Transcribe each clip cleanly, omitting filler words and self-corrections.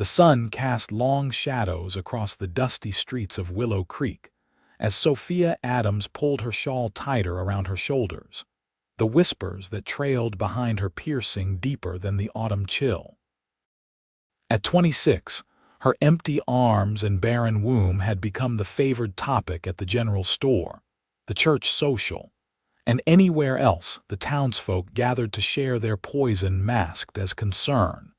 The sun cast long shadows across the dusty streets of Willow Creek as Sophia Adams pulled her shawl tighter around her shoulders, the whispers that trailed behind her piercing deeper than the autumn chill. At 26, her empty arms and barren womb had become the favored topic at the general store, the church social, and anywhere else the townsfolk gathered to share their poison masked as concern.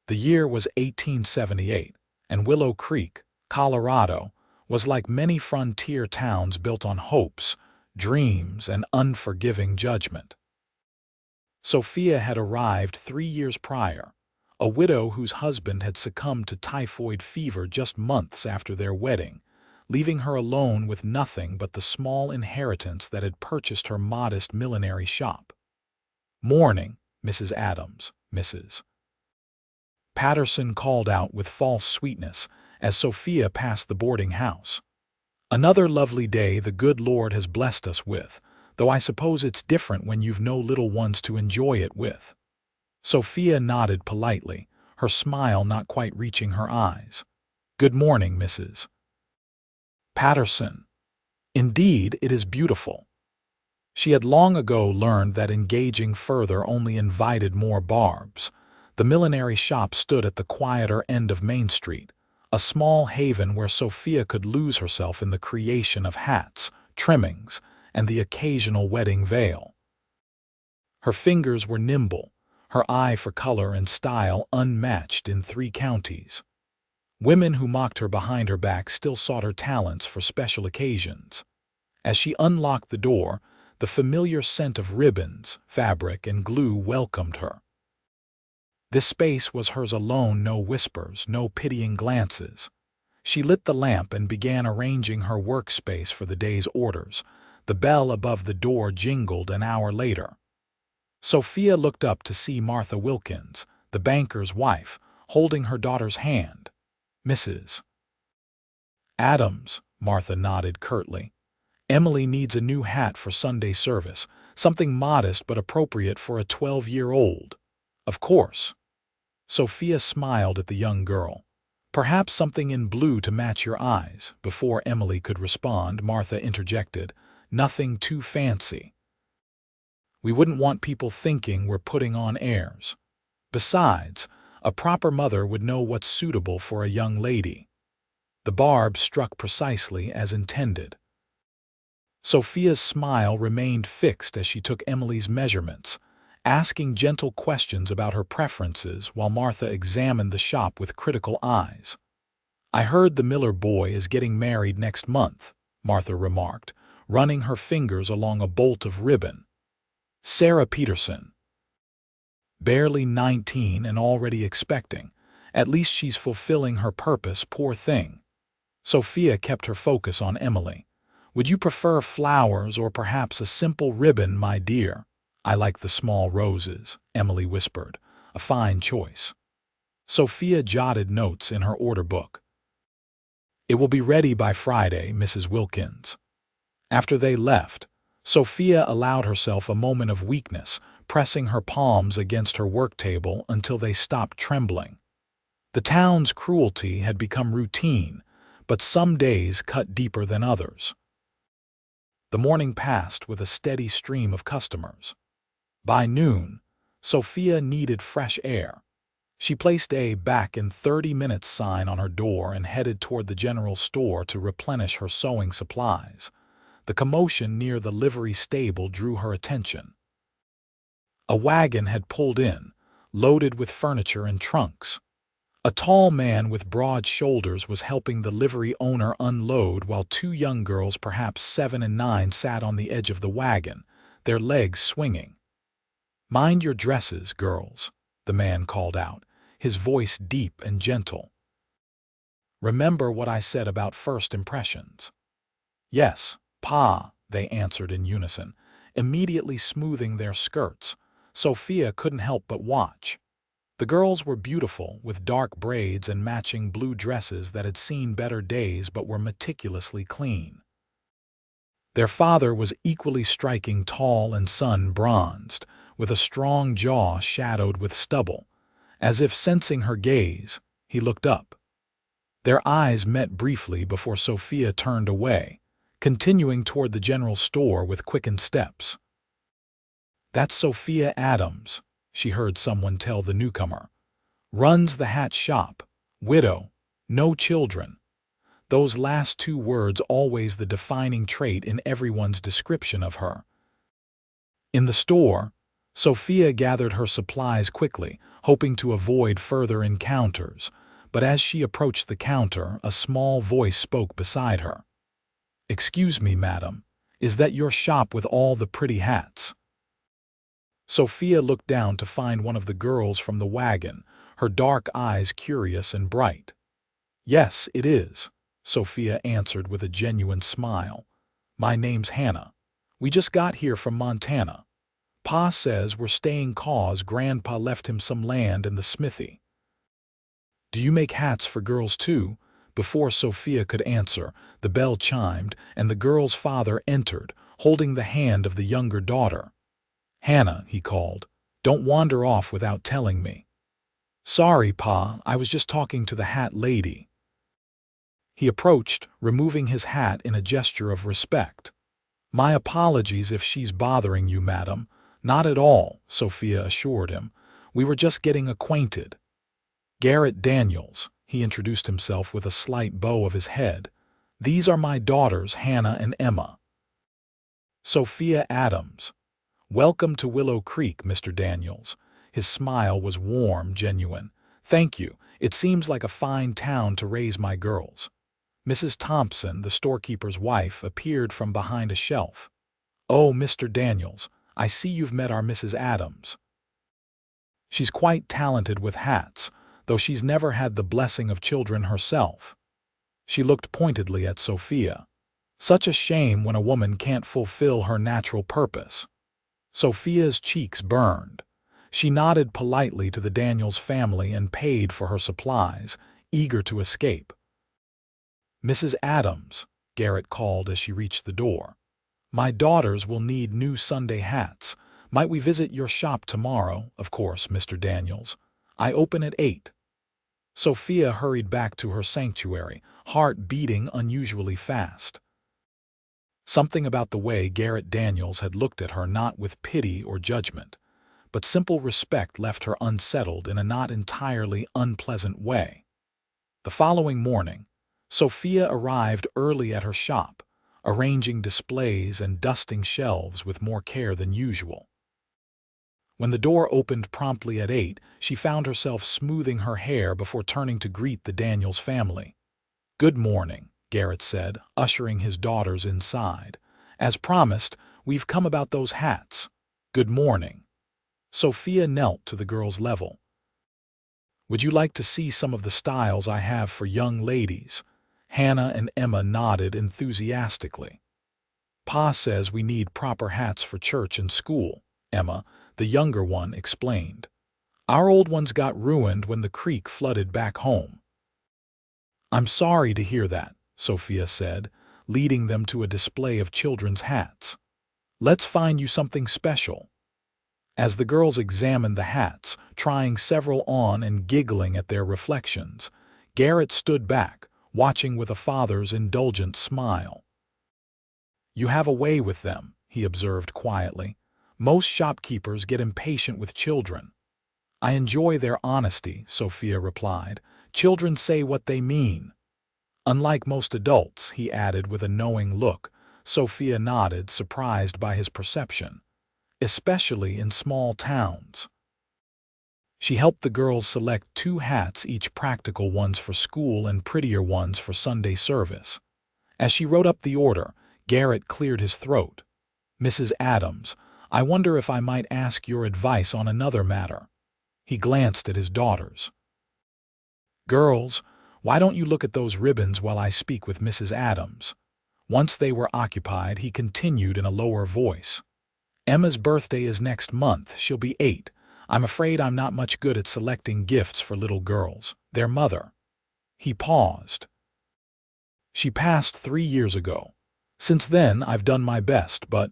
The year was 1878, and Willow Creek, Colorado, was like many frontier towns built on hopes, dreams, and unforgiving judgment. Sophia had arrived 3 years prior, a widow whose husband had succumbed to typhoid fever just months after their wedding, leaving her alone with nothing but the small inheritance that had purchased her modest millinery shop. "Morning, Mrs. Adams, Mrs. Patterson called out with false sweetness as Sophia passed the boarding house. "Another lovely day the good Lord has blessed us with, though I suppose it's different when you've no little ones to enjoy it with." Sophia nodded politely, her smile not quite reaching her eyes. "Good morning, Mrs. Patterson. Indeed, it is beautiful." She had long ago learned that engaging further only invited more barbs. The millinery shop stood at the quieter end of Main Street, a small haven where Sophia could lose herself in the creation of hats, trimmings, and the occasional wedding veil. Her fingers were nimble, her eye for color and style unmatched in 3 counties. Women who mocked her behind her back still sought her talents for special occasions. As she unlocked the door, the familiar scent of ribbons, fabric, and glue welcomed her. This space was hers alone, no whispers, no pitying glances. She lit the lamp and began arranging her workspace for the day's orders. The bell above the door jingled an hour later. Sophia looked up to see Martha Wilkins, the banker's wife, holding her daughter's hand. "Mrs. Adams," Martha nodded curtly. "Emily needs a new hat for Sunday service, something modest but appropriate for a 12-year-old. "Of course." Sophia smiled at the young girl. "Perhaps something in blue to match your eyes." Before Emily could respond, Martha interjected, "Nothing too fancy. We wouldn't want people thinking we're putting on airs. Besides, a proper mother would know what's suitable for a young lady." The barb struck precisely as intended. Sophia's smile remained fixed as she took Emily's measurements, asking gentle questions about her preferences while Martha examined the shop with critical eyes. "I heard the Miller boy is getting married next month," Martha remarked, running her fingers along a bolt of ribbon. "Sarah Peterson. Barely 19 and already expecting. At least she's fulfilling her purpose, poor thing." Sophia kept her focus on Emily. "Would you prefer flowers or perhaps a simple ribbon, my dear?" "I like the small roses," Emily whispered. "A fine choice." Sophia jotted notes in her order book. "It will be ready by Friday, Mrs. Wilkins." After they left, Sophia allowed herself a moment of weakness, pressing her palms against her work table until they stopped trembling. The town's cruelty had become routine, but some days cut deeper than others. The morning passed with a steady stream of customers. By noon, Sophia needed fresh air. She placed a "back in 30 minutes" sign on her door and headed toward the general store to replenish her sewing supplies. The commotion near the livery stable drew her attention. A wagon had pulled in, loaded with furniture and trunks. A tall man with broad shoulders was helping the livery owner unload while 2 young girls, perhaps 7 and 9, sat on the edge of the wagon, their legs swinging. "Mind your dresses, girls," the man called out, his voice deep and gentle. "Remember what I said about first impressions." "Yes, Pa," they answered in unison, immediately smoothing their skirts. Sophia couldn't help but watch. The girls were beautiful, with dark braids and matching blue dresses that had seen better days but were meticulously clean. Their father was equally striking, tall and sun-bronzed, with a strong jaw shadowed with stubble, As if sensing her gaze, he looked up. Their eyes met briefly before Sophia turned away, continuing toward the general store with quickened steps. "That's Sophia Adams," she heard someone tell the newcomer. "Runs the hat shop. Widow. No children." Those last two words always the defining trait in everyone's description of her. In the store, Sophia gathered her supplies quickly, hoping to avoid further encounters, but as she approached the counter, a small voice spoke beside her. "Excuse me, madam, is that your shop with all the pretty hats?" Sophia looked down to find one of the girls from the wagon, her dark eyes curious and bright. "Yes, it is," Sophia answered with a genuine smile. "My name's Hannah. We just got here from Montana. Pa says we're staying 'cause Grandpa left him some land in the smithy." "Do you make hats for girls too?" Before Sophia could answer, the bell chimed, and the girl's father entered, holding the hand of the younger daughter. "Hannah," he called, "don't wander off without telling me." "Sorry, Pa, I was just talking to the hat lady." He approached, removing his hat in a gesture of respect. "My apologies if she's bothering you, madam." "Not at all," Sophia assured him. "We were just getting acquainted." "Garrett Daniels," he introduced himself with a slight bow of his head. "These are my daughters, Hannah and Emma." "Sophia Adams. Welcome to Willow Creek, Mr. Daniels." His smile was warm, genuine. "Thank you. It seems like a fine town to raise my girls." Mrs. Thompson, the storekeeper's wife, appeared from behind a shelf. "Oh, Mr. Daniels, I see you've met our Mrs. Adams. She's quite talented with hats, though she's never had the blessing of children herself." She looked pointedly at Sophia. "Such a shame when a woman can't fulfill her natural purpose." Sophia's cheeks burned. She nodded politely to the Daniels family and paid for her supplies, eager to escape. "Mrs. Adams," Garrett called as she reached the door. "My daughters will need new Sunday hats. Might we visit your shop tomorrow?" "Of course, Mr. Daniels. I open at 8. Sophia hurried back to her sanctuary, heart beating unusually fast. Something about the way Garrett Daniels had looked at her, not with pity or judgment, but simple respect, left her unsettled in a not entirely unpleasant way. The following morning, Sophia arrived early at her shop, arranging displays and dusting shelves with more care than usual. When the door opened promptly at 8, she found herself smoothing her hair before turning to greet the Daniels family. "Good morning," Garrett said, ushering his daughters inside. "As promised, we've come about those hats." "Good morning." Sophia knelt to the girl's level. "Would you like to see some of the styles I have for young ladies?" Hannah and Emma nodded enthusiastically. "Pa says we need proper hats for church and school," Emma, the younger one, explained. "Our old ones got ruined when the creek flooded back home." "I'm sorry to hear that," Sophia said, leading them to a display of children's hats. "Let's find you something special." As the girls examined the hats, trying several on and giggling at their reflections, Garrett stood back, watching with a father's indulgent smile. "You have a way with them," he observed quietly. "Most shopkeepers get impatient with children." "I enjoy their honesty," Sophia replied. "Children say what they mean." "Unlike most adults," he added with a knowing look. Sophia nodded, surprised by his perception. "Especially in small towns." She helped the girls select 2 hats, each practical ones for school and prettier ones for Sunday service. As she wrote up the order, Garrett cleared his throat. "Mrs. Adams, I wonder if I might ask your advice on another matter." He glanced at his daughters. "Girls, why don't you look at those ribbons while I speak with Mrs. Adams?" Once they were occupied, he continued in a lower voice. "Emma's birthday is next month. She'll be 8. I'm afraid I'm not much good at selecting gifts for little girls. Their mother." He paused. "She passed 3 years ago. Since then, I've done my best, but—"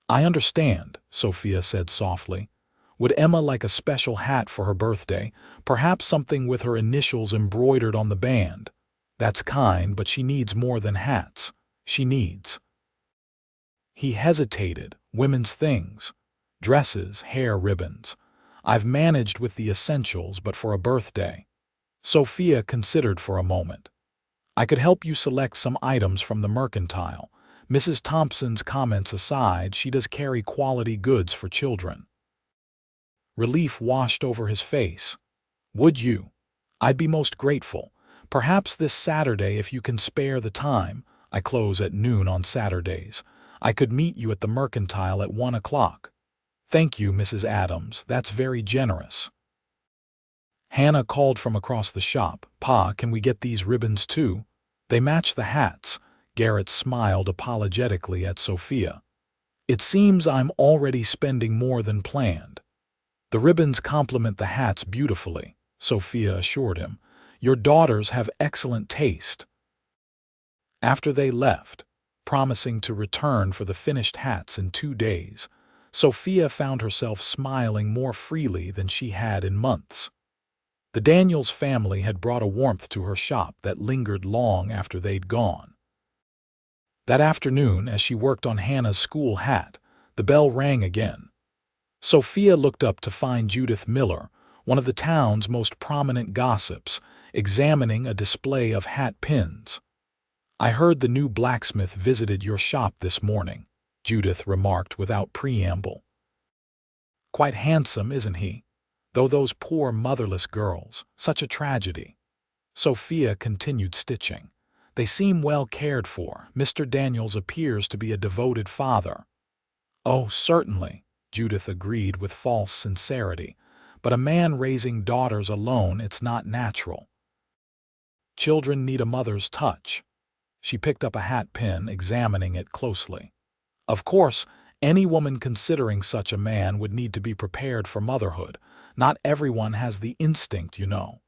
"I understand," Sophia said softly. Would Emma like a special hat for her birthday, perhaps something with her initials embroidered on the band? That's kind, but she needs more than hats. She needs. He hesitated. Women's things. Dresses, hair ribbons. I've managed with the essentials, but for a birthday. Sophia considered for a moment. I could help you select some items from the mercantile. Mrs. Thompson's comments aside, she does carry quality goods for children. Relief washed over his face. Would you? I'd be most grateful. Perhaps this Saturday if you can spare the time. I close at noon on Saturdays. I could meet you at the mercantile at 1 o'clock. Thank you, Mrs. Adams. That's very generous. Hannah called from across the shop. Pa, can we get these ribbons too? They match the hats. Garrett smiled apologetically at Sophia. It seems I'm already spending more than planned. The ribbons complement the hats beautifully, Sophia assured him. Your daughters have excellent taste. After they left, promising to return for the finished hats in 2 days, Sophia found herself smiling more freely than she had in months. The Daniels family had brought a warmth to her shop that lingered long after they'd gone. That afternoon, as she worked on Hannah's school hat, the bell rang again. Sophia looked up to find Judith Miller, one of the town's most prominent gossips, examining a display of hat pins. I heard the new blacksmith visited your shop this morning, Judith remarked without preamble. Quite handsome, isn't he? Though those poor motherless girls, such a tragedy. Sophia continued stitching. They seem well cared for. Mr. Daniels appears to be a devoted father. Oh, certainly, Judith agreed with false sincerity. But a man raising daughters alone, it's not natural. Children need a mother's touch. She picked up a hat pin, examining it closely. Of course, any woman considering such a man would need to be prepared for motherhood. Not everyone has the instinct, you know.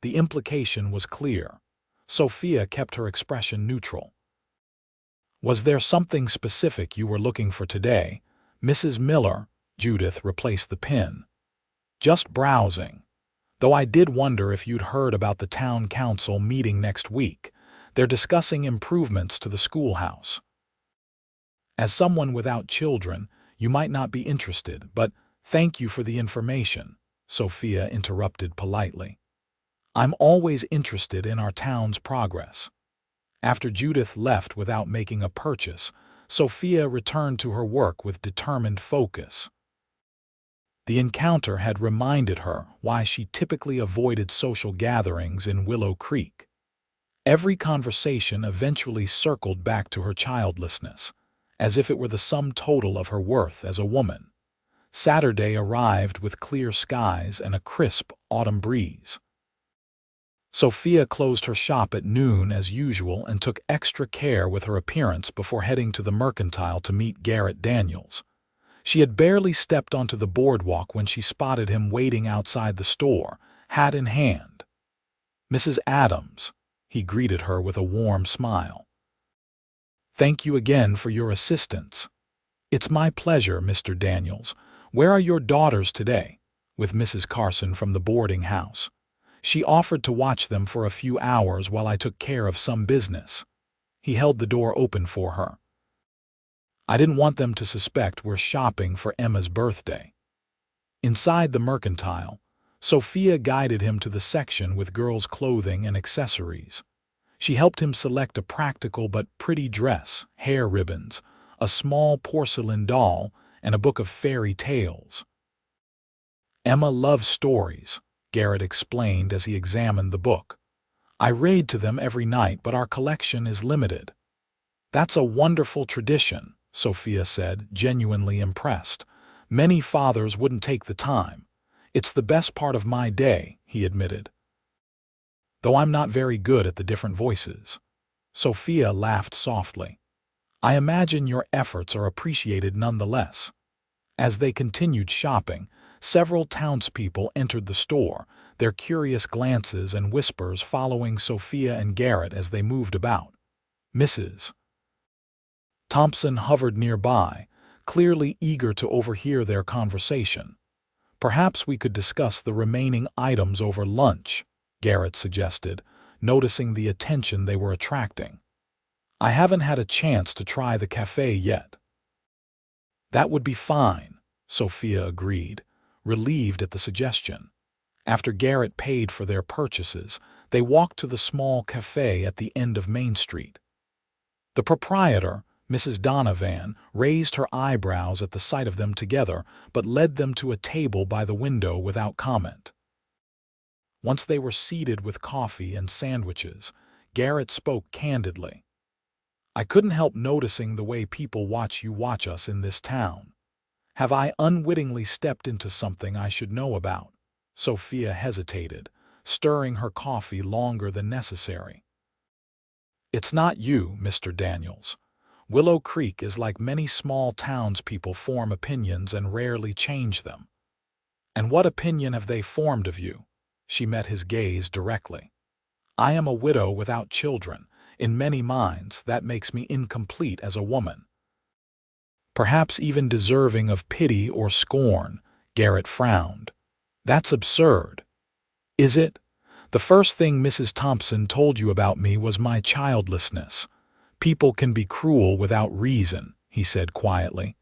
The implication was clear. Sophia kept her expression neutral. Was there something specific you were looking for today? Mrs. Miller, Judith replaced the pin. Just browsing. Though I did wonder if you'd heard about the town council meeting next week. They're discussing improvements to the schoolhouse. As someone without children, you might not be interested, but thank you for the information, Sophia interrupted politely. I'm always interested in our town's progress. After Judith left without making a purchase, Sophia returned to her work with determined focus. The encounter had reminded her why she typically avoided social gatherings in Willow Creek. Every conversation eventually circled back to her childlessness, as if it were the sum total of her worth as a woman. Saturday arrived with clear skies and a crisp autumn breeze. Sophia closed her shop at noon as usual and took extra care with her appearance before heading to the mercantile to meet Garrett Daniels. She had barely stepped onto the boardwalk when she spotted him waiting outside the store, hat in hand. Mrs. Adams, he greeted her with a warm smile. Thank you again for your assistance. It's my pleasure, Mr. Daniels. Where are your daughters today? With Mrs. Carson from the boarding house. She offered to watch them for a few hours while I took care of some business. He held the door open for her. I didn't want them to suspect we're shopping for Emma's birthday. Inside the mercantile, Sophia guided him to the section with girls' clothing and accessories. She helped him select a practical but pretty dress, hair ribbons, a small porcelain doll, and a book of fairy tales. Emma loves stories, Garrett explained as he examined the book. I read to them every night, but our collection is limited. That's a wonderful tradition, Sophia said, genuinely impressed. Many fathers wouldn't take the time. It's the best part of my day, he admitted. Though I'm not very good at the different voices. Sophia laughed softly. I imagine your efforts are appreciated nonetheless. As they continued shopping, several townspeople entered the store, their curious glances and whispers following Sophia and Garrett as they moved about. Mrs. Thompson hovered nearby, clearly eager to overhear their conversation. Perhaps we could discuss the remaining items over lunch, Garrett suggested, noticing the attention they were attracting. I haven't had a chance to try the cafe yet. That would be fine, Sophia agreed, relieved at the suggestion. After Garrett paid for their purchases, they walked to the small cafe at the end of Main Street. The proprietor, Mrs. Donovan, raised her eyebrows at the sight of them together, but led them to a table by the window without comment. Once they were seated with coffee and sandwiches, Garrett spoke candidly. I couldn't help noticing the way people watch you watch us in this town. Have I unwittingly stepped into something I should know about? Sophia hesitated, stirring her coffee longer than necessary. It's not you, Mr. Daniels. Willow Creek is like many small towns. People form opinions and rarely change them. And what opinion have they formed of you? She met his gaze directly. I am a widow without children. In many minds, that makes me incomplete as a woman. Perhaps even deserving of pity or scorn, Garrett frowned. That's absurd. Is it? The first thing Mrs. Thompson told you about me was my childlessness. People can be cruel without reason, he said quietly.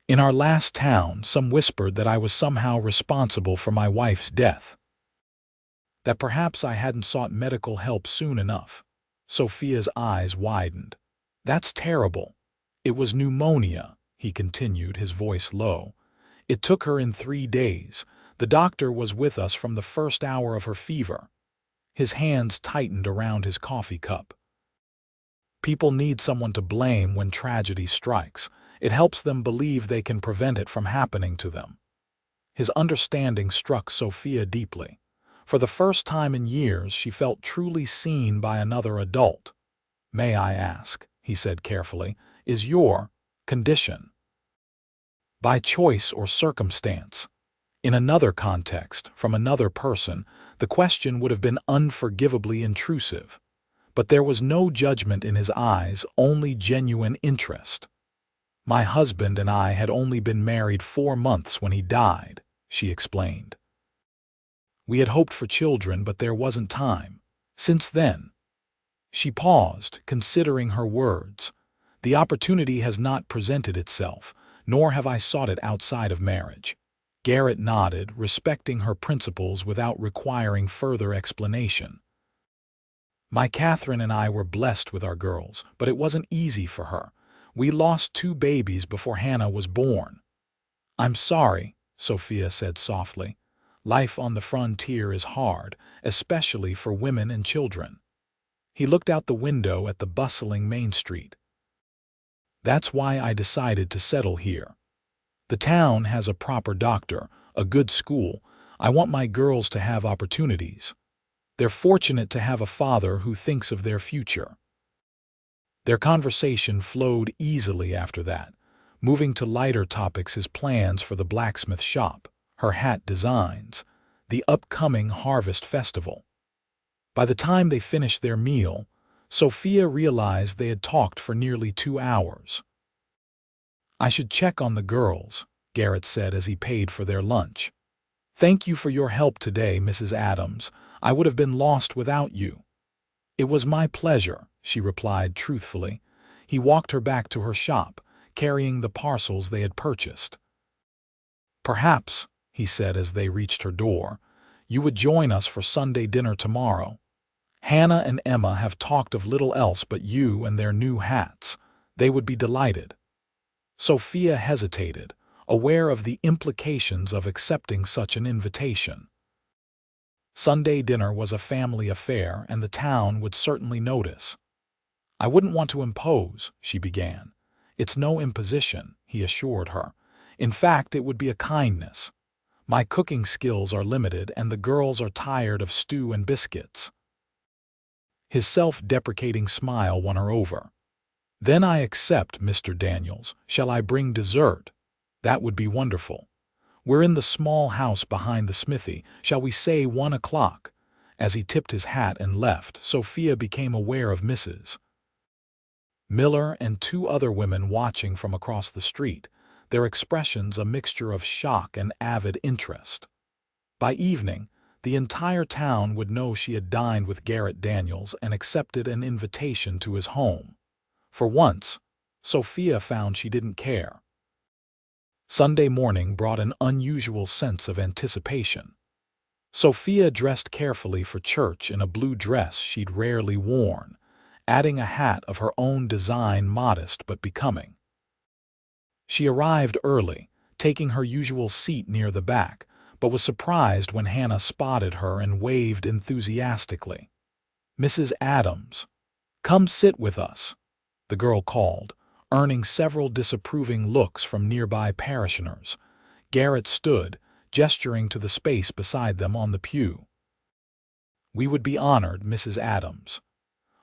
In our last town, some whispered that I was somehow responsible for my wife's death. That perhaps I hadn't sought medical help soon enough. Sophia's eyes widened. That's terrible. It was pneumonia, he continued, his voice low. It took her in 3 days. The doctor was with us from the first hour of her fever. His hands tightened around his coffee cup. People need someone to blame when tragedy strikes. It helps them believe they can prevent it from happening to them. His understanding struck Sophia deeply. For the first time in years, she felt truly seen by another adult. May I ask, he said carefully, is your condition by choice or circumstance? In another context, from another person, the question would have been unforgivably intrusive. But there was no judgment in his eyes, only genuine interest. My husband and I had only been married 4 months when he died, she explained. We had hoped for children, but there wasn't time. Since then, she paused, considering her words. The opportunity has not presented itself, nor have I sought it outside of marriage. Garrett nodded, respecting her principles without requiring further explanation. My Catherine and I were blessed with our girls, but it wasn't easy for her. We lost 2 babies before Hannah was born. I'm sorry, Sophia said softly. Life on the frontier is hard, especially for women and children. He looked out the window at the bustling Main Street. That's why I decided to settle here. The town has a proper doctor, a good school. I want my girls to have opportunities. They're fortunate to have a father who thinks of their future. Their conversation flowed easily after that, moving to lighter topics: his plans for the blacksmith shop, her hat designs, the upcoming harvest festival. By the time they finished their meal, Sophia realized they had talked for nearly 2 hours. I should check on the girls, Garrett said as he paid for their lunch. Thank you for your help today, Mrs. Adams. I would have been lost without you. It was my pleasure, she replied truthfully. He walked her back to her shop, carrying the parcels they had purchased. Perhaps, he said as they reached her door, you would join us for Sunday dinner tomorrow. Hannah and Emma have talked of little else but you and their new hats. They would be delighted. Sophia hesitated, aware of the implications of accepting such an invitation. Sunday dinner was a family affair, and the town would certainly notice. I wouldn't want to impose, she began. It's no imposition, he assured her. In fact, it would be a kindness. My cooking skills are limited, and the girls are tired of stew and biscuits. His self-deprecating smile won her over. Then I accept, Mr. Daniels. Shall I bring dessert? That would be wonderful. We're in the small house behind the smithy. Shall we say 1 o'clock? As he tipped his hat and left, Sophia became aware of Mrs. Miller and 2 other women watching from across the street. their expressions a mixture of shock and avid interest. By evening, the entire town would know she had dined with Garrett Daniels and accepted an invitation to his home. For once, Sophia found she didn't care. Sunday morning brought an unusual sense of anticipation. Sophia dressed carefully for church in a blue dress she'd rarely worn, adding a hat of her own design, modest but becoming. She arrived early, taking her usual seat near the back, but was surprised when Hannah spotted her and waved enthusiastically. "Mrs. Adams, come sit with us," the girl called, earning several disapproving looks from nearby parishioners. Garrett stood, gesturing to the space beside them on the pew. "We would be honored, Mrs. Adams."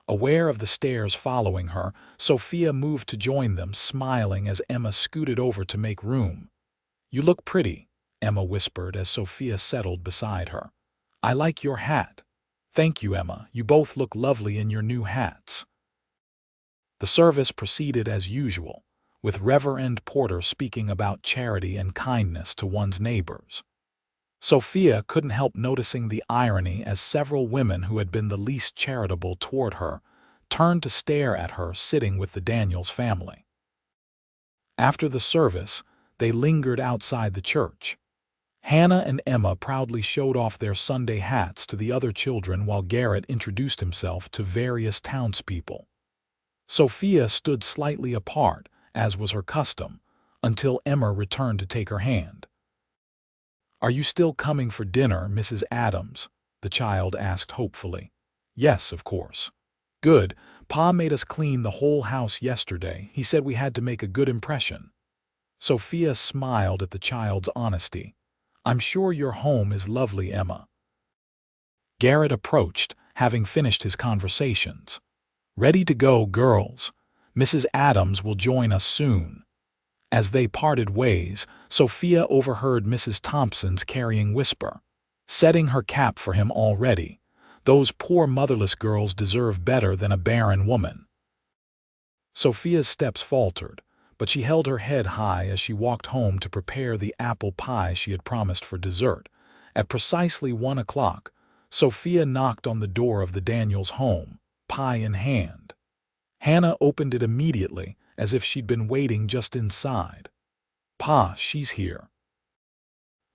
Aware of the stares following her, Sophia moved to join them, smiling as Emma scooted over to make room. "You look pretty," Emma whispered as Sophia settled beside her. "I like your hat." "Thank you, Emma. You both look lovely in your new hats." The service proceeded as usual, with Reverend Porter speaking about charity and kindness to one's neighbors. Sophia couldn't help noticing the irony as several women who had been the least charitable toward her turned to stare at her sitting with the Daniels family. After the service, they lingered outside the church. Hannah and Emma proudly showed off their Sunday hats to the other children while Garrett introduced himself to various townspeople. Sophia stood slightly apart, as was her custom, until Emma returned to take her hand. "Are you still coming for dinner, Mrs. Adams?" the child asked hopefully. "Yes, of course." "Good. Pa made us clean the whole house yesterday. He said we had to make a good impression." Sophia smiled at the child's honesty. "I'm sure your home is lovely, Emma." Garrett approached, having finished his conversations. "Ready to go, girls. Mrs. Adams will join us soon." As they parted ways, Sophia overheard Mrs. Thompson's carrying whisper, "Setting her cap for him already. Those poor motherless girls deserve better than a barren woman." Sophia's steps faltered, but she held her head high as she walked home to prepare the apple pie she had promised for dessert. At precisely 1 o'clock, Sophia knocked on the door of the Daniels' home, pie in hand. Hannah opened it immediately, as if she'd been waiting just inside. "Pa, she's here,"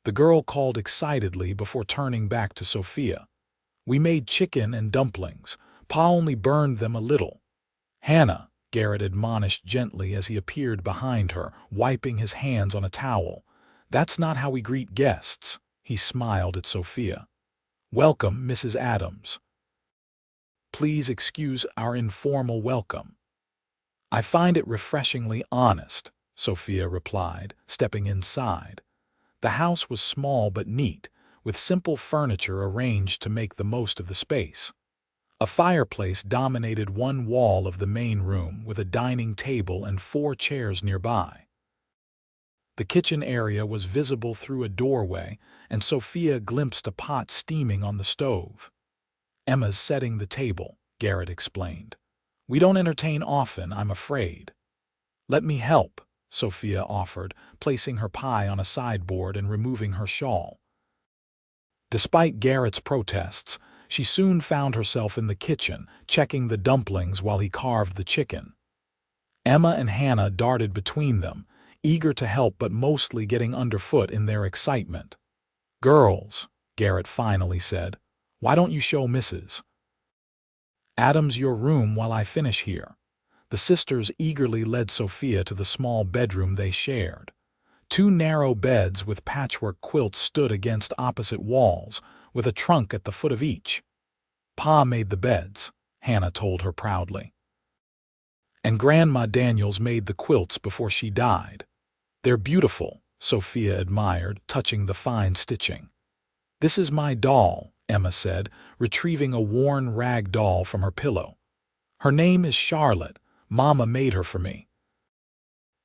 the girl called excitedly before turning back to Sophia. "We made chicken and dumplings. Pa only burned them a little." "Hannah," Garrett admonished gently as he appeared behind her, wiping his hands on a towel. "That's not how we greet guests." He smiled at Sophia. "Welcome, Mrs. Adams. Please excuse our informal welcome." "I find it refreshingly honest," Sophia replied, stepping inside. The house was small but neat, with simple furniture arranged to make the most of the space. A fireplace dominated one wall of the main room, with a dining table and 4 chairs nearby. The kitchen area was visible through a doorway, and Sophia glimpsed a pot steaming on the stove. "Emma's setting the table," Garrett explained. "We don't entertain often, I'm afraid." "Let me help," Sophia offered, placing her pie on a sideboard and removing her shawl. Despite Garrett's protests, she soon found herself in the kitchen, checking the dumplings while he carved the chicken. Emma and Hannah darted between them, eager to help but mostly getting underfoot in their excitement. "Girls," Garrett finally said, "why don't you show Mrs. Adams your room while I finish here?" The sisters eagerly led Sophia to the small bedroom they shared. 2 narrow beds with patchwork quilts stood against opposite walls, with a trunk at the foot of each. "Pa made the beds," Hannah told her proudly. "And Grandma Daniels made the quilts before she died. They're beautiful," Sophia admired, touching the fine stitching. "This is my doll," Emma said, retrieving a worn rag doll from her pillow. "Her name is Charlotte. Mama made her for me."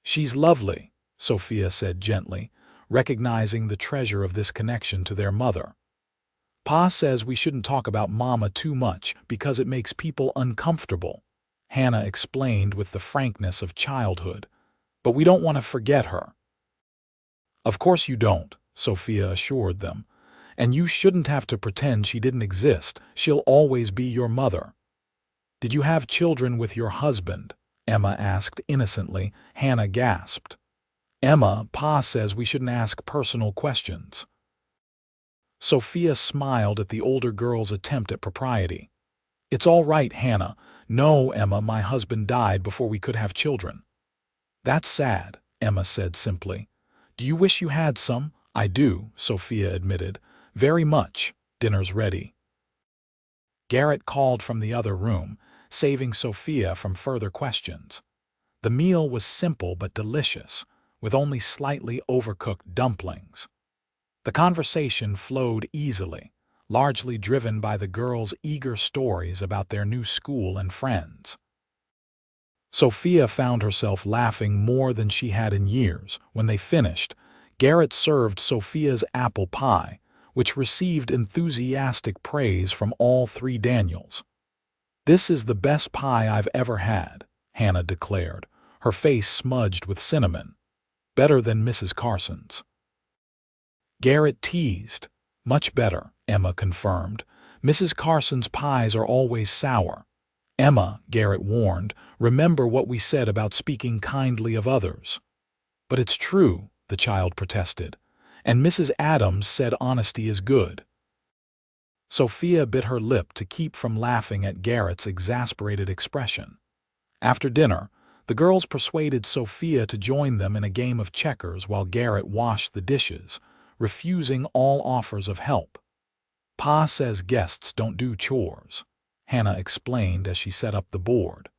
"She's lovely," Sophia said gently, recognizing the treasure of this connection to their mother. "Pa says we shouldn't talk about Mama too much because it makes people uncomfortable," Hannah explained with the frankness of childhood. "But we don't want to forget her." Of course you don't, Sophia assured them. And you shouldn't have to pretend she didn't exist. She'll always be your mother. Did you have children with your husband? Emma asked innocently. Hannah gasped. Emma, Pa says we shouldn't ask personal questions. Sophia smiled at the older girl's attempt at propriety. It's all right, Hannah. No, Emma, my husband died before we could have children. That's sad, Emma said simply. Do you wish you had some? I do, Sophia admitted. Very much. Dinner's ready. Garrett called from the other room, saving Sophia from further questions. The meal was simple but delicious, with only slightly overcooked dumplings. The conversation flowed easily, largely driven by the girls' eager stories about their new school and friends. Sophia found herself laughing more than she had in years. When they finished, Garrett served Sophia's apple pie, which received enthusiastic praise from all three Daniels. This is the best pie I've ever had, Hannah declared, her face smudged with cinnamon. Better than Mrs. Carson's. Garrett teased. Much better, Emma confirmed. Mrs. Carson's pies are always sour. Emma, Garrett warned, remember what we said about speaking kindly of others. But it's true, the child protested, and Mrs. Adams said honesty is good. Sophia bit her lip to keep from laughing at Garrett's exasperated expression. After dinner, the girls persuaded Sophia to join them in a game of checkers while Garrett washed the dishes, refusing all offers of help. Pa says guests don't do chores, Hannah explained as she set up the board.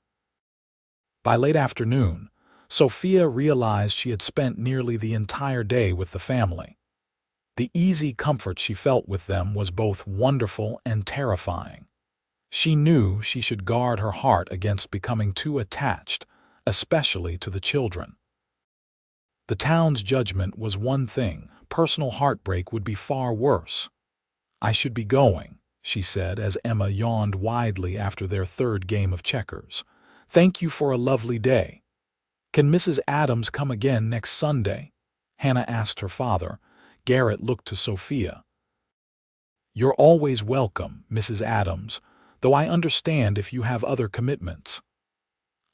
By late afternoon, Sophia realized she had spent nearly the entire day with the family. The easy comfort she felt with them was both wonderful and terrifying. She knew she should guard her heart against becoming too attached, especially to the children. The town's judgment was one thing, personal heartbreak would be far worse. I should be going, she said as Emma yawned widely after their third game of checkers. Thank you for a lovely day. Can Mrs. Adams come again next Sunday? Hannah asked her father. Garrett looked to Sophia. You're always welcome, Mrs. Adams, though I understand if you have other commitments.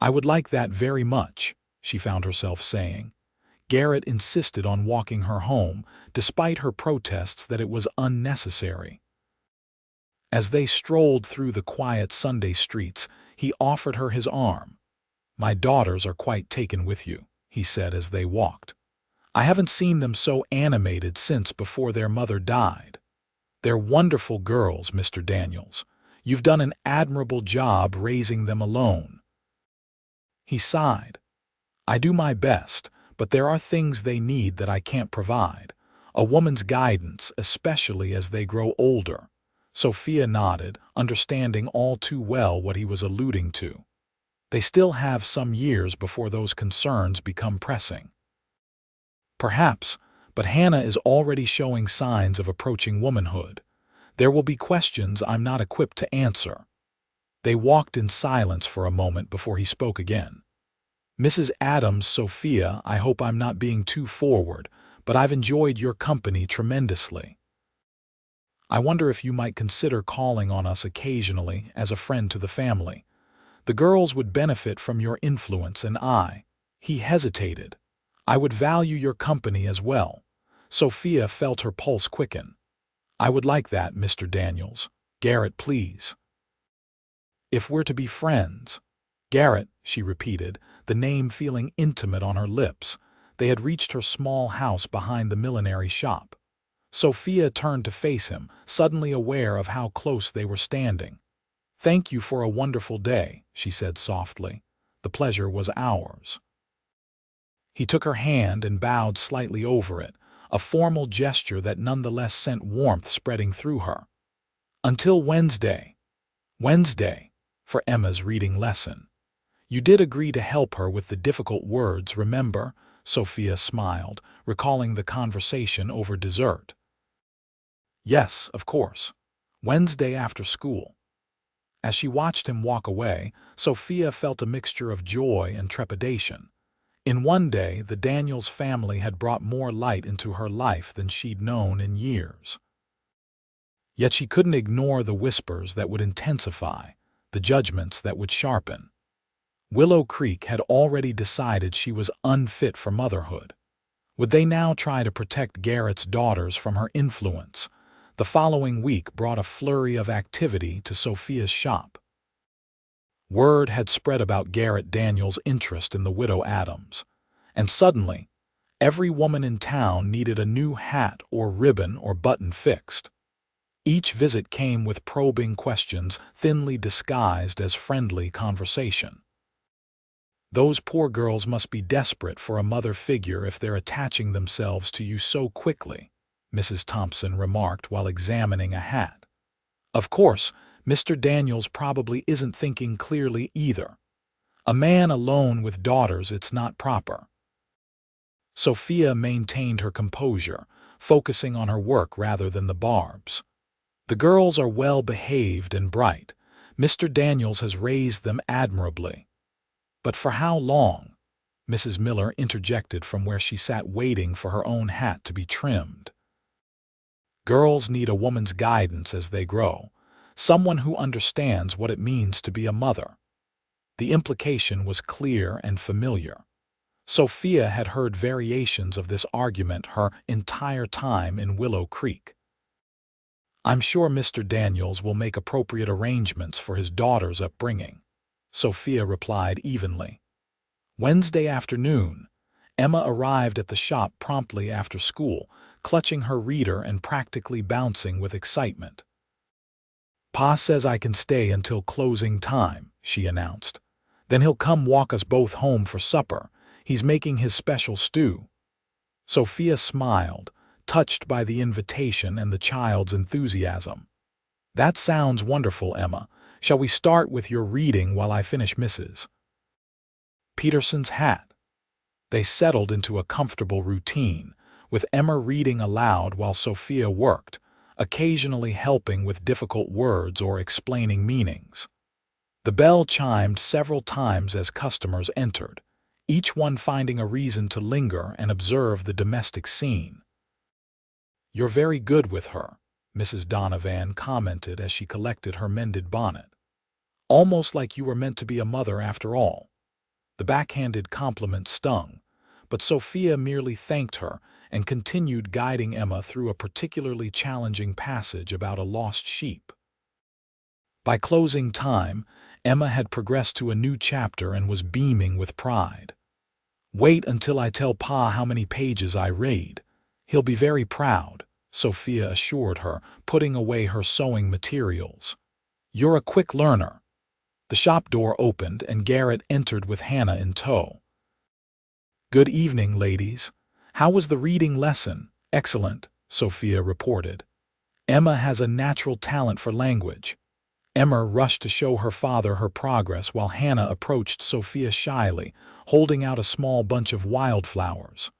I would like that very much, she found herself saying. Garrett insisted on walking her home, despite her protests that it was unnecessary. As they strolled through the quiet Sunday streets, he offered her his arm. My daughters are quite taken with you, he said as they walked. I haven't seen them so animated since before their mother died. They're wonderful girls, Mr. Daniels. You've done an admirable job raising them alone. He sighed. I do my best, but there are things they need that I can't provide. A woman's guidance, especially as they grow older. Sophia nodded, understanding all too well what he was alluding to. They still have some years before those concerns become pressing. Perhaps, but Hannah is already showing signs of approaching womanhood. There will be questions I'm not equipped to answer. They walked in silence for a moment before he spoke again. Mrs. Adams, Sophia, I hope I'm not being too forward, but I've enjoyed your company tremendously. I wonder if you might consider calling on us occasionally as a friend to the family. The girls would benefit from your influence and he hesitated. I would value your company as well. Sophia felt her pulse quicken. I would like that, Mr. Daniels. Garrett, please. If we're to be friends. Garrett, she repeated, the name feeling intimate on her lips. They had reached her small house behind the millinery shop. Sophia turned to face him, suddenly aware of how close they were standing. Thank you for a wonderful day, she said softly. The pleasure was ours. He took her hand and bowed slightly over it, a formal gesture that nonetheless sent warmth spreading through her. Until Wednesday. Wednesday, for Emma's reading lesson. You did agree to help her with the difficult words, remember? Sophia smiled, recalling the conversation over dessert. Yes, of course. Wednesday after school. As she watched him walk away, Sophia felt a mixture of joy and trepidation. In one day, the Daniels family had brought more light into her life than she'd known in years. Yet she couldn't ignore the whispers that would intensify, the judgments that would sharpen. Willow Creek had already decided she was unfit for motherhood. Would they now try to protect Garrett's daughters from her influence? The following week brought a flurry of activity to Sophia's shop. Word had spread about Garrett Daniels' interest in the widow Adams, and suddenly, every woman in town needed a new hat or ribbon or button fixed. Each visit came with probing questions thinly disguised as friendly conversation. "Those poor girls must be desperate for a mother figure if they're attaching themselves to you so quickly," Mrs. Thompson remarked while examining a hat. "Of course, Mr. Daniels probably isn't thinking clearly either. A man alone with daughters, it's not proper." Sophia maintained her composure, focusing on her work rather than the barbs. "The girls are well behaved and bright. Mr. Daniels has raised them admirably." "But for how long?" Mrs. Miller interjected from where she sat waiting for her own hat to be trimmed. "Girls need a woman's guidance as they grow, someone who understands what it means to be a mother." The implication was clear and familiar. Sophia had heard variations of this argument her entire time in Willow Creek. "I'm sure Mr. Daniels will make appropriate arrangements for his daughter's upbringing," Sophia replied evenly. Wednesday afternoon, Emma arrived at the shop promptly after school, clutching her reader and practically bouncing with excitement. "Pa says I can stay until closing time," she announced. "Then he'll come walk us both home for supper. He's making his special stew." Sophia smiled, touched by the invitation and the child's enthusiasm. "That sounds wonderful, Emma. Shall we start with your reading while I finish Mrs. Peterson's hat?" They settled into a comfortable routine, with Emma reading aloud while Sophia worked, occasionally helping with difficult words or explaining meanings. The bell chimed several times as customers entered, each one finding a reason to linger and observe the domestic scene. "You're very good with her," Mrs. Donovan commented as she collected her mended bonnet. "Almost like you were meant to be a mother after all." The backhanded compliment stung, but Sophia merely thanked her and continued guiding Emma through a particularly challenging passage about a lost sheep. By closing time, Emma had progressed to a new chapter and was beaming with pride. "Wait until I tell Pa how many pages I read. He'll be very proud," Sophia assured her, putting away her sewing materials. "You're a quick learner." The shop door opened and Garrett entered with Hannah in tow. "Good evening, ladies. How was the reading lesson?" "Excellent," Sophia reported. "Emma has a natural talent for language." Emma rushed to show her father her progress while Hannah approached Sophia shyly, holding out a small bunch of wildflowers.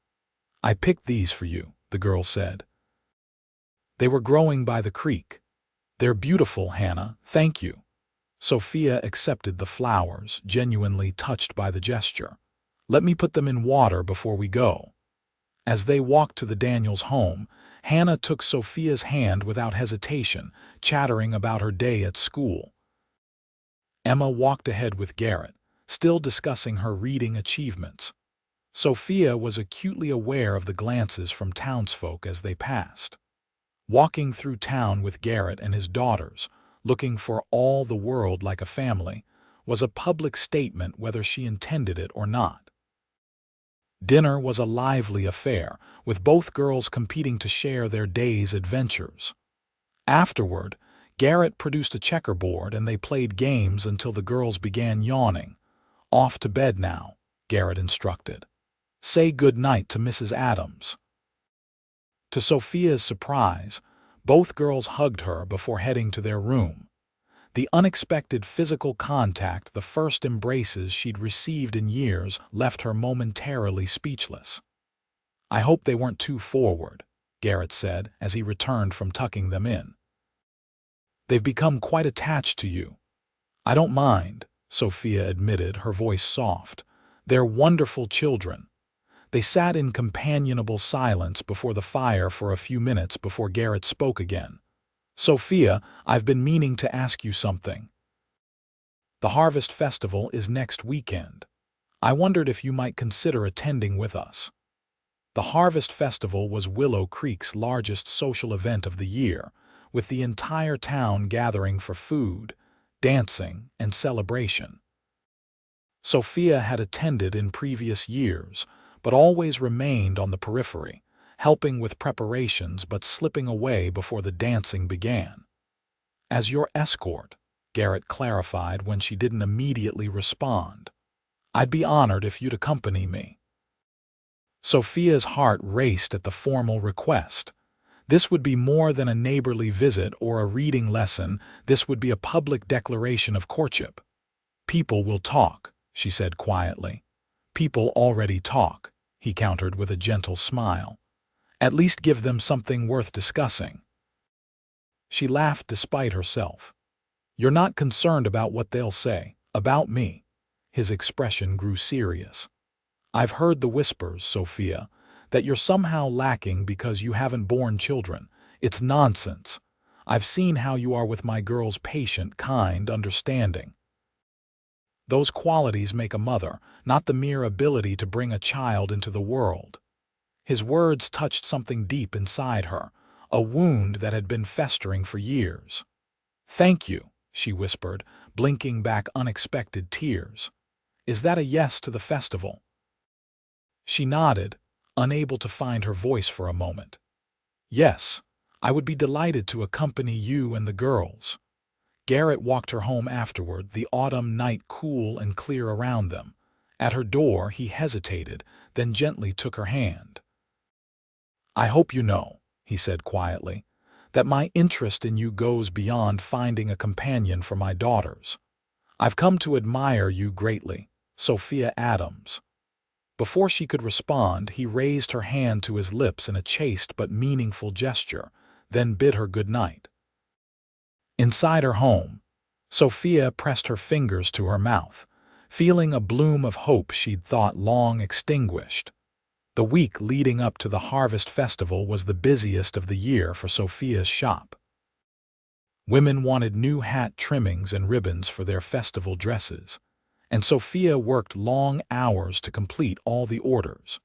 "I picked these for you," the girl said. "They were growing by the creek." "They're beautiful, Hannah, thank you." Sophia accepted the flowers, genuinely touched by the gesture. "Let me put them in water before we go." As they walked to the Daniels' home, Hannah took Sophia's hand without hesitation, chattering about her day at school. Emma walked ahead with Garrett, still discussing her reading achievements. Sophia was acutely aware of the glances from townsfolk as they passed. Walking through town with Garrett and his daughters, looking for all the world like a family, was a public statement whether she intended it or not. Dinner was a lively affair, with both girls competing to share their day's adventures. Afterward, Garrett produced a checkerboard and they played games until the girls began yawning. "Off to bed now," Garrett instructed. "Say good night to Mrs. Adams." To Sophia's surprise, both girls hugged her before heading to their room. The unexpected physical contact, the first embraces she'd received in years, left her momentarily speechless. "I hope they weren't too forward," Garrett said as he returned from tucking them in. "They've become quite attached to you." "I don't mind," Sophia admitted, her voice soft. They're wonderful children. They sat in companionable silence before the fire for a few minutes before Garrett spoke again. Sophia, I've been meaning to ask you something. The Harvest Festival is next weekend. I wondered if you might consider attending with us. The Harvest Festival was Willow Creek's largest social event of the year, with the entire town gathering for food, dancing, and celebration. Sophia had attended in previous years, but always remained on the periphery, helping with preparations but slipping away before the dancing began. As your escort, Garrett clarified when she didn't immediately respond. I'd be honored if you'd accompany me. Sophia's heart raced at the formal request. This would be more than a neighborly visit or a reading lesson. This would be a public declaration of courtship. People will talk, she said quietly. People already talk, he countered with a gentle smile. At least give them something worth discussing. She laughed despite herself. You're not concerned about what they'll say, about me. His expression grew serious. I've heard the whispers, Sophia, that you're somehow lacking because you haven't borne children. It's nonsense. I've seen how you are with my girls, patient, kind, understanding. Those qualities make a mother, not the mere ability to bring a child into the world. His words touched something deep inside her, a wound that had been festering for years. Thank you, she whispered, blinking back unexpected tears. Is that a yes to the festival? She nodded, unable to find her voice for a moment. Yes, I would be delighted to accompany you and the girls. Garrett walked her home afterward, the autumn night cool and clear around them. At her door, he hesitated, then gently took her hand. I hope you know, he said quietly, that my interest in you goes beyond finding a companion for my daughters. I've come to admire you greatly, Sophia Adams. Before she could respond, he raised her hand to his lips in a chaste but meaningful gesture, then bid her good night. Inside her home, Sophia pressed her fingers to her mouth, feeling a bloom of hope she'd thought long extinguished. The week leading up to the Harvest Festival was the busiest of the year for Sophia's shop. Women wanted new hat trimmings and ribbons for their festival dresses, and Sophia worked long hours to complete all the orders.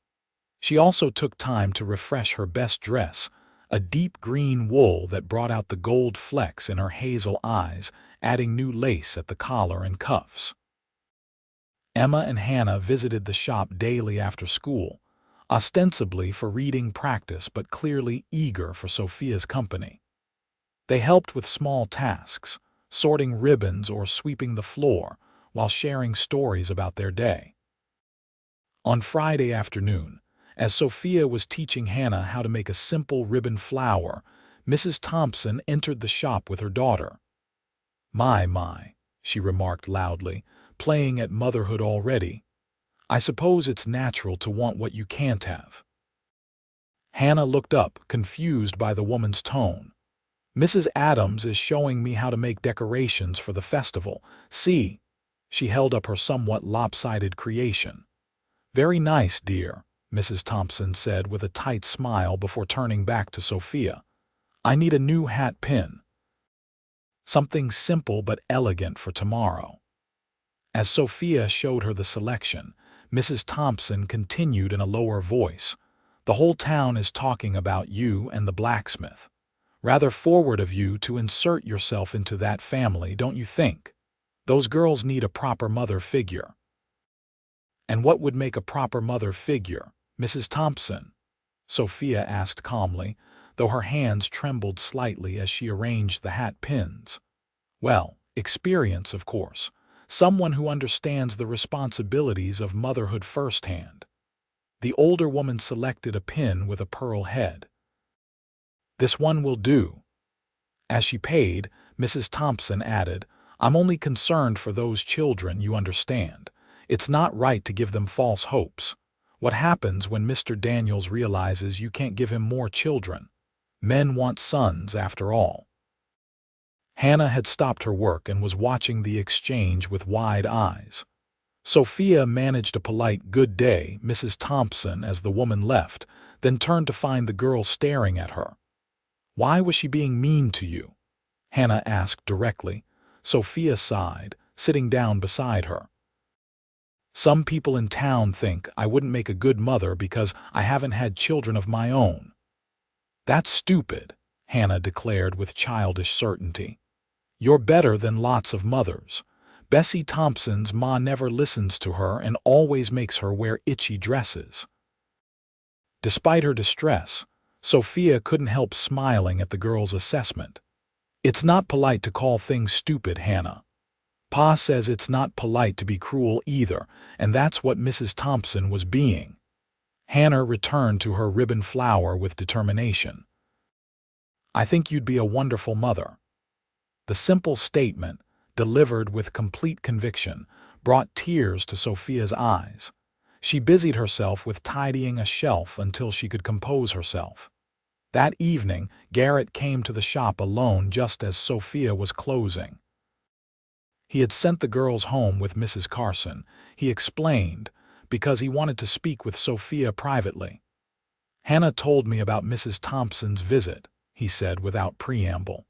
She also took time to refresh her best dress, a deep green wool that brought out the gold flecks in her hazel eyes, adding new lace at the collar and cuffs. Emma and Hannah visited the shop daily after school, ostensibly for reading practice but clearly eager for Sophia's company. They helped with small tasks, sorting ribbons or sweeping the floor, while sharing stories about their day. On Friday afternoon, as Sophia was teaching Hannah how to make a simple ribbon flower, Mrs. Thompson entered the shop with her daughter. My, she remarked loudly, playing at motherhood already. I suppose it's natural to want what you can't have. Hannah looked up, confused by the woman's tone. Mrs. Adams is showing me how to make decorations for the festival. See, she held up her somewhat lopsided creation. Very nice, dear, Mrs. Thompson said with a tight smile before turning back to Sophia. I need a new hat pin. Something simple but elegant for tomorrow. As Sophia showed her the selection, Mrs. Thompson continued in a lower voice. The whole town is talking about you and the blacksmith. Rather forward of you to insert yourself into that family, don't you think? Those girls need a proper mother figure. And what would make a proper mother figure, Mrs. Thompson? Sophia asked calmly, though her hands trembled slightly as she arranged the hat pins. Well, experience, of course. Someone who understands the responsibilities of motherhood firsthand. The older woman selected a pin with a pearl head. This one will do. As she paid, Mrs. Thompson added, I'm only concerned for those children, you understand. It's not right to give them false hopes. What happens when Mr. Daniels realizes you can't give him more children? Men want sons, after all. Hannah had stopped her work and was watching the exchange with wide eyes. Sophia managed a polite "good day, Mrs. Thompson" as the woman left, then turned to find the girl staring at her. "Why was she being mean to you?" Hannah asked directly. Sophia sighed, sitting down beside her. "Some people in town think I wouldn't make a good mother because I haven't had children of my own." "That's stupid," Hannah declared with childish certainty. "You're better than lots of mothers. Bessie Thompson's ma never listens to her and always makes her wear itchy dresses." Despite her distress, Sophia couldn't help smiling at the girl's assessment. "It's not polite to call things stupid, Hannah. Pa says it's not polite to be cruel either, and that's what Mrs. Thompson was being." Hannah returned to her ribbon flower with determination. "I think you'd be a wonderful mother." The simple statement, delivered with complete conviction, brought tears to Sophia's eyes. She busied herself with tidying a shelf until she could compose herself. That evening, Garrett came to the shop alone just as Sophia was closing. He had sent the girls home with Mrs. Carson, he explained, because he wanted to speak with Sophia privately. "Hannah told me about Mrs. Thompson's visit," he said without preamble.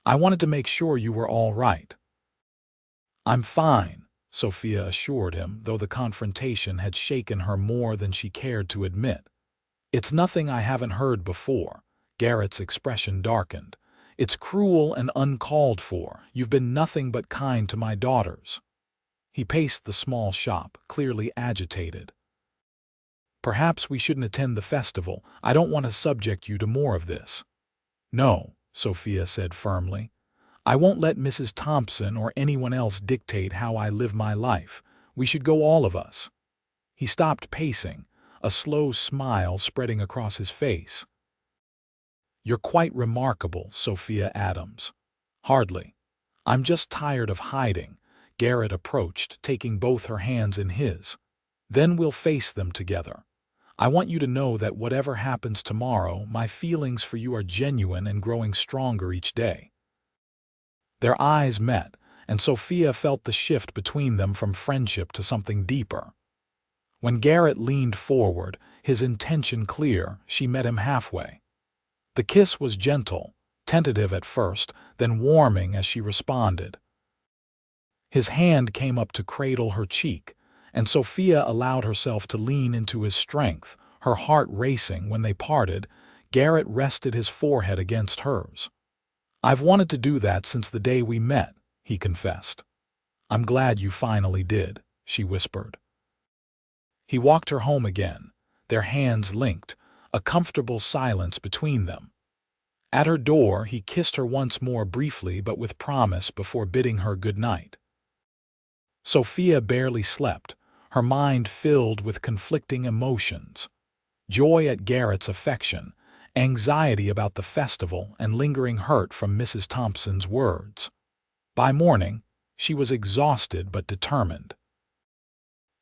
"I wanted to make sure you were all right." "I'm fine," Sophia assured him, though the confrontation had shaken her more than she cared to admit. "It's nothing I haven't heard before." Garrett's expression darkened. "It's cruel and uncalled for. You've been nothing but kind to my daughters." He paced the small shop, clearly agitated. "Perhaps we shouldn't attend the festival. I don't want to subject you to more of this." "No," Sophia said firmly. "I won't let Mrs. Thompson or anyone else dictate how I live my life. We should go, all of us." He stopped pacing, a slow smile spreading across his face. "You're quite remarkable, Sophia Adams." "Hardly. I'm just tired of hiding." Garrett approached, taking both her hands in his. "Then we'll face them together. I want you to know that whatever happens tomorrow, my feelings for you are genuine and growing stronger each day." Their eyes met, and Sophia felt the shift between them from friendship to something deeper. When Garrett leaned forward, his intention clear, she met him halfway. The kiss was gentle, tentative at first, then warming as she responded. His hand came up to cradle her cheek, and Sophia allowed herself to lean into his strength, her heart racing. When they parted, Garrett rested his forehead against hers. "I've wanted to do that since the day we met," he confessed. "I'm glad you finally did," she whispered. He walked her home again, their hands linked, a comfortable silence between them. At her door, he kissed her once more briefly but with promise before bidding her good night. Sophia barely slept, her mind filled with conflicting emotions. Joy at Garrett's affection, anxiety about the festival, and lingering hurt from Mrs. Thompson's words. By morning, she was exhausted but determined.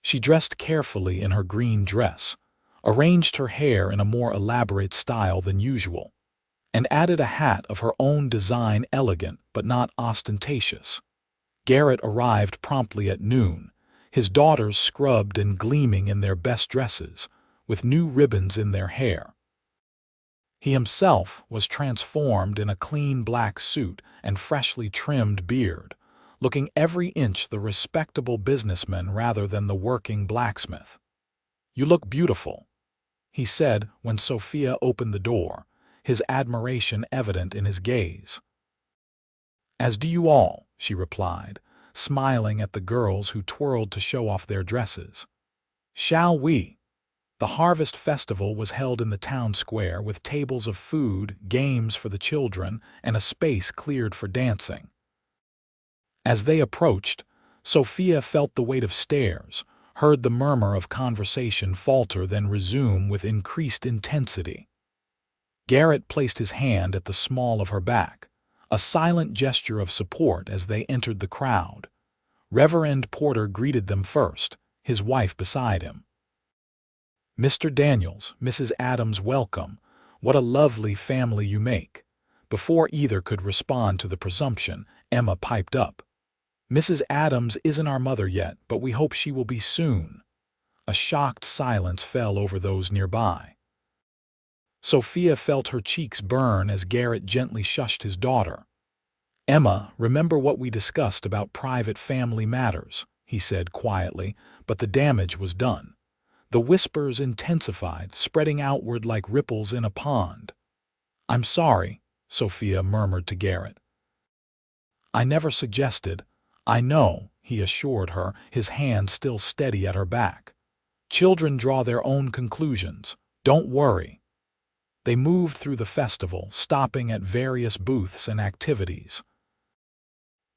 She dressed carefully in her green dress, arranged her hair in a more elaborate style than usual, and added a hat of her own design, elegant but not ostentatious. Garrett arrived promptly at noon, his daughters scrubbed and gleaming in their best dresses, with new ribbons in their hair. He himself was transformed in a clean black suit and freshly trimmed beard, looking every inch the respectable businessman rather than the working blacksmith. "You look beautiful," he said when Sophia opened the door, his admiration evident in his gaze. "As do you all," she replied, smiling at the girls who twirled to show off their dresses. "Shall we?" The harvest festival was held in the town square with tables of food, games for the children, and a space cleared for dancing. As they approached, Sophia felt the weight of stares, heard the murmur of conversation falter then resume with increased intensity. Garrett placed his hand at the small of her back, a silent gesture of support as they entered the crowd. Reverend Porter greeted them first, his wife beside him. "Mr. Daniels, Mrs. Adams, welcome. What a lovely family you make." Before either could respond to the presumption, Emma piped up. Mrs. Adams isn't our mother yet, but we hope she will be soon. A shocked silence fell over those nearby. Sophia felt her cheeks burn as Garrett gently shushed his daughter. "Emma, remember what we discussed about private family matters," he said quietly, but the damage was done. The whispers intensified, spreading outward like ripples in a pond. "I'm sorry," Sophia murmured to Garrett. "I never suggested—" "I know," he assured her, his hand still steady at her back. "Children draw their own conclusions. Don't worry." They moved through the festival, stopping at various booths and activities.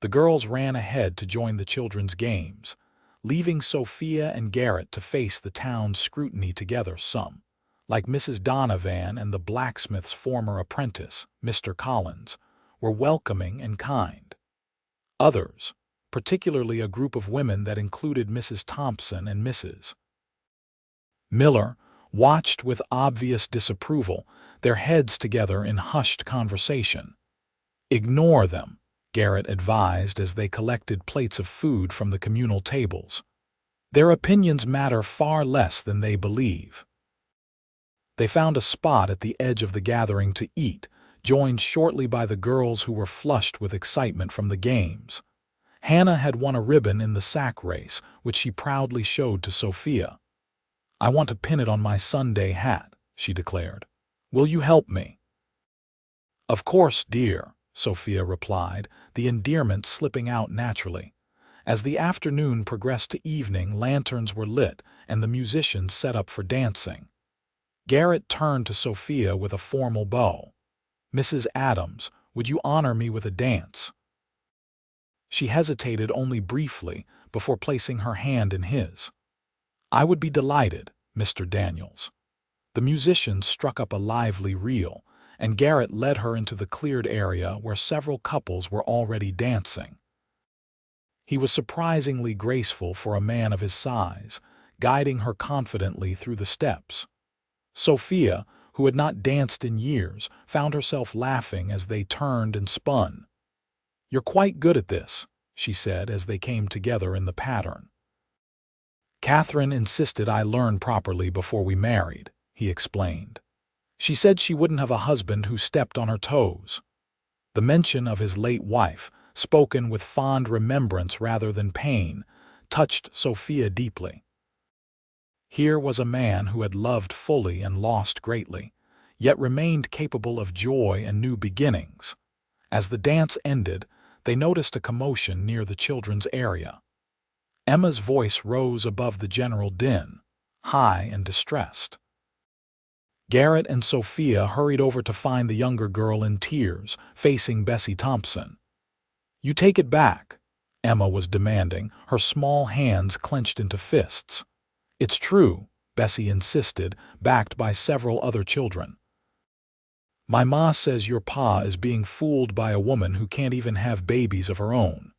The girls ran ahead to join the children's games, leaving Sophia and Garrett to face the town's scrutiny together. Some, like Mrs. Donovan and the blacksmith's former apprentice, Mr. Collins, were welcoming and kind. Others, particularly a group of women that included Mrs. Thompson and Mrs. Miller, watched with obvious disapproval, their heads together in hushed conversation. "Ignore them," Garrett advised as they collected plates of food from the communal tables. "Their opinions matter far less than they believe." They found a spot at the edge of the gathering to eat, joined shortly by the girls who were flushed with excitement from the games. Hannah had won a ribbon in the sack race, which she proudly showed to Sophia. "I want to pin it on my Sunday hat," she declared. "Will you help me?" "Of course, dear," Sophia replied, the endearment slipping out naturally. As the afternoon progressed to evening, lanterns were lit and the musicians set up for dancing. Garrett turned to Sophia with a formal bow. "Mrs. Adams, would you honor me with a dance?" She hesitated only briefly before placing her hand in his. "I would be delighted, Mr. Daniels." The musicians struck up a lively reel, and Garrett led her into the cleared area where several couples were already dancing. He was surprisingly graceful for a man of his size, guiding her confidently through the steps. Sophia, who had not danced in years, found herself laughing as they turned and spun. "You're quite good at this," she said as they came together in the pattern. "Catherine insisted I learn properly before we married," he explained. "She said she wouldn't have a husband who stepped on her toes." The mention of his late wife, spoken with fond remembrance rather than pain, touched Sophia deeply. Here was a man who had loved fully and lost greatly, yet remained capable of joy and new beginnings. As the dance ended, they noticed a commotion near the children's area. Emma's voice rose above the general din, high and distressed. Garrett and Sophia hurried over to find the younger girl in tears, facing Bessie Thompson. "You take it back," Emma was demanding, her small hands clenched into fists. "It's true," Bessie insisted, backed by several other children. "My ma says your pa is being fooled by a woman who can't even have babies of her own.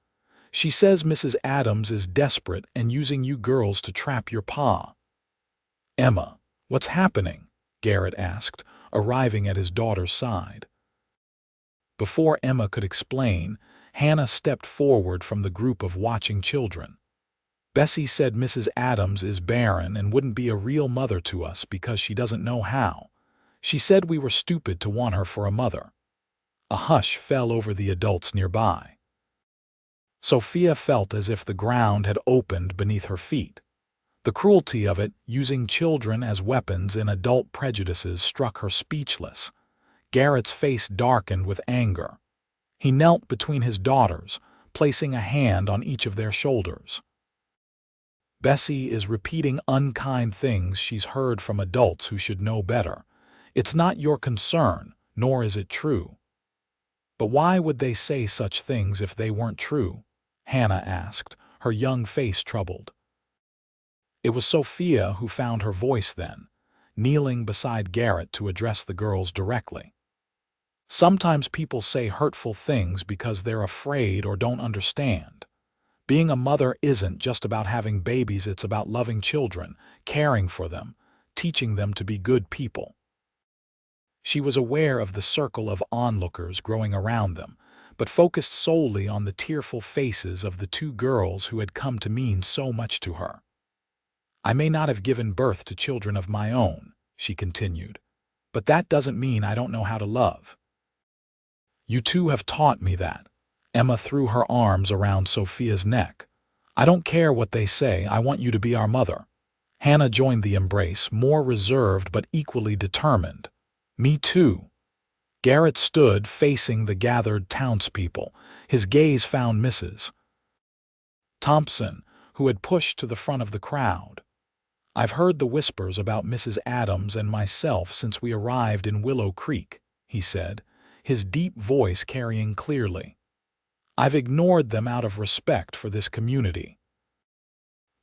She says Mrs. Adams is desperate and using you girls to trap your pa." "Emma, what's happening?" Garrett asked, arriving at his daughter's side. Before Emma could explain, Hannah stepped forward from the group of watching children. "Bessie said Mrs. Adams is barren and wouldn't be a real mother to us because she doesn't know how. She said we were stupid to want her for a mother." A hush fell over the adults nearby. Sophia felt as if the ground had opened beneath her feet. The cruelty of it, using children as weapons in adult prejudices, struck her speechless. Garrett's face darkened with anger. He knelt between his daughters, placing a hand on each of their shoulders. "Bessie is repeating unkind things she's heard from adults who should know better. It's not your concern, nor is it true." "But why would they say such things if they weren't true?" Hannah asked, her young face troubled. It was Sophia who found her voice then, kneeling beside Garrett to address the girls directly. "Sometimes people say hurtful things because they're afraid or don't understand. Being a mother isn't just about having babies, it's about loving children, caring for them, teaching them to be good people." She was aware of the circle of onlookers growing around them, but focused solely on the tearful faces of the two girls who had come to mean so much to her. "I may not have given birth to children of my own," she continued, "but that doesn't mean I don't know how to love. You two have taught me that." Emma threw her arms around Sophia's neck. "I don't care what they say, I want you to be our mother." Hannah joined the embrace, more reserved but equally determined. "Me too." Garrett stood facing the gathered townspeople. His gaze found Mrs. Thompson, who had pushed to the front of the crowd. "I've heard the whispers about Mrs. Adams and myself since we arrived in Willow Creek," he said, his deep voice carrying clearly. "I've ignored them out of respect for this community.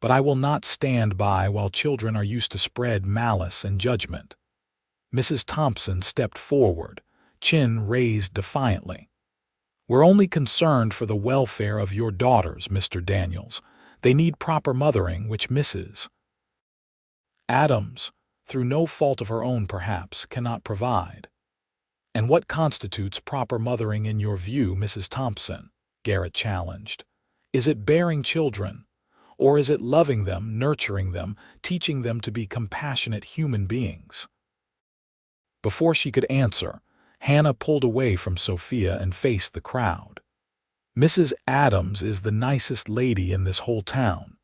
But I will not stand by while children are used to spread malice and judgment." Mrs. Thompson stepped forward, chin raised defiantly. "We're only concerned for the welfare of your daughters, Mr. Daniels. They need proper mothering, which Mrs. Adams, through no fault of her own perhaps, cannot provide." "And what constitutes proper mothering in your view, Mrs. Thompson?" Garrett challenged. "Is it bearing children? Or is it loving them, nurturing them, teaching them to be compassionate human beings?" Before she could answer, Hannah pulled away from Sophia and faced the crowd. "Mrs. Adams is the nicest lady in this whole town.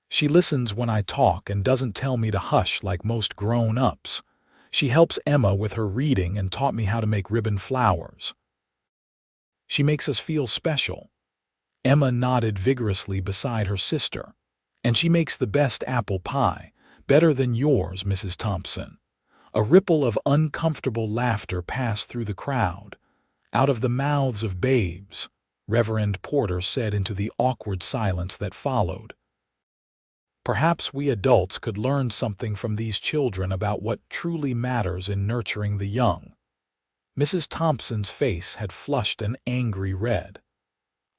She listens when I talk and doesn't tell me to hush like most grown-ups. She helps Emma with her reading and taught me how to make ribbon flowers. She makes us feel special." Emma nodded vigorously beside her sister. "And she makes the best apple pie, better than yours, Mrs. Thompson." A ripple of uncomfortable laughter passed through the crowd. "Out of the mouths of babes," Reverend Porter said into the awkward silence that followed. "Perhaps we adults could learn something from these children about what truly matters in nurturing the young." Mrs. Thompson's face had flushed an angry red.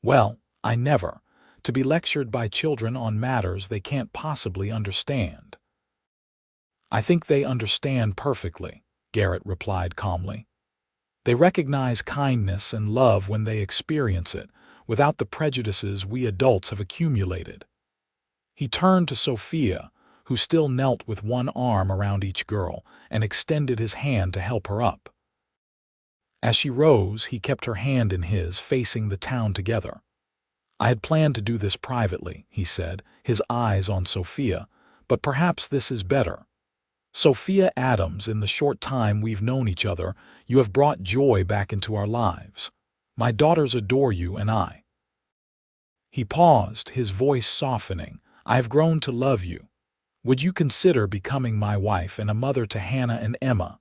"Well, I never. To be lectured by children on matters they can't possibly understand." "I think they understand perfectly," Garrett replied calmly. "They recognize kindness and love when they experience it, without the prejudices we adults have accumulated." He turned to Sophia, who still knelt with one arm around each girl, and extended his hand to help her up. As she rose, he kept her hand in his, facing the town together. "I had planned to do this privately," he said, his eyes on Sophia, "but perhaps this is better. Sophia Adams, in the short time we've known each other, you have brought joy back into our lives. My daughters adore you and I." He paused, his voice softening. "I have grown to love you. Would you consider becoming my wife and a mother to Hannah and Emma?"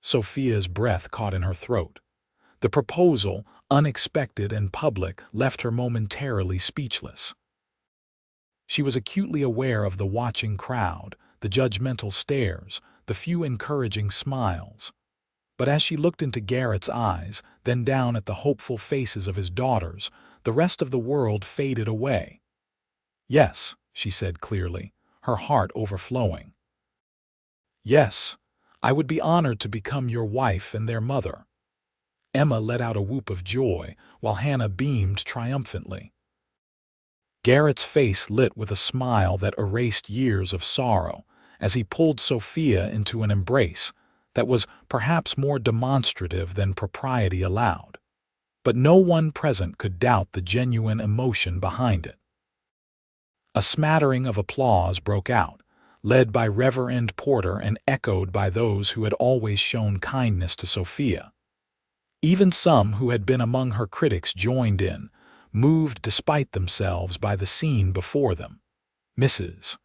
Sophia's breath caught in her throat. The proposal, unexpected and public, left her momentarily speechless. She was acutely aware of the watching crowd, the judgmental stares, the few encouraging smiles. But as she looked into Garrett's eyes, then down at the hopeful faces of his daughters, the rest of the world faded away. "Yes," she said clearly, her heart overflowing. "Yes, I would be honored to become your wife and their mother." Emma let out a whoop of joy, while Hannah beamed triumphantly. Garrett's face lit with a smile that erased years of sorrow, as he pulled Sophia into an embrace that was perhaps more demonstrative than propriety allowed. But no one present could doubt the genuine emotion behind it. A smattering of applause broke out, led by Reverend Porter and echoed by those who had always shown kindness to Sophia. Even some who had been among her critics joined in, moved despite themselves by the scene before them. Mrs.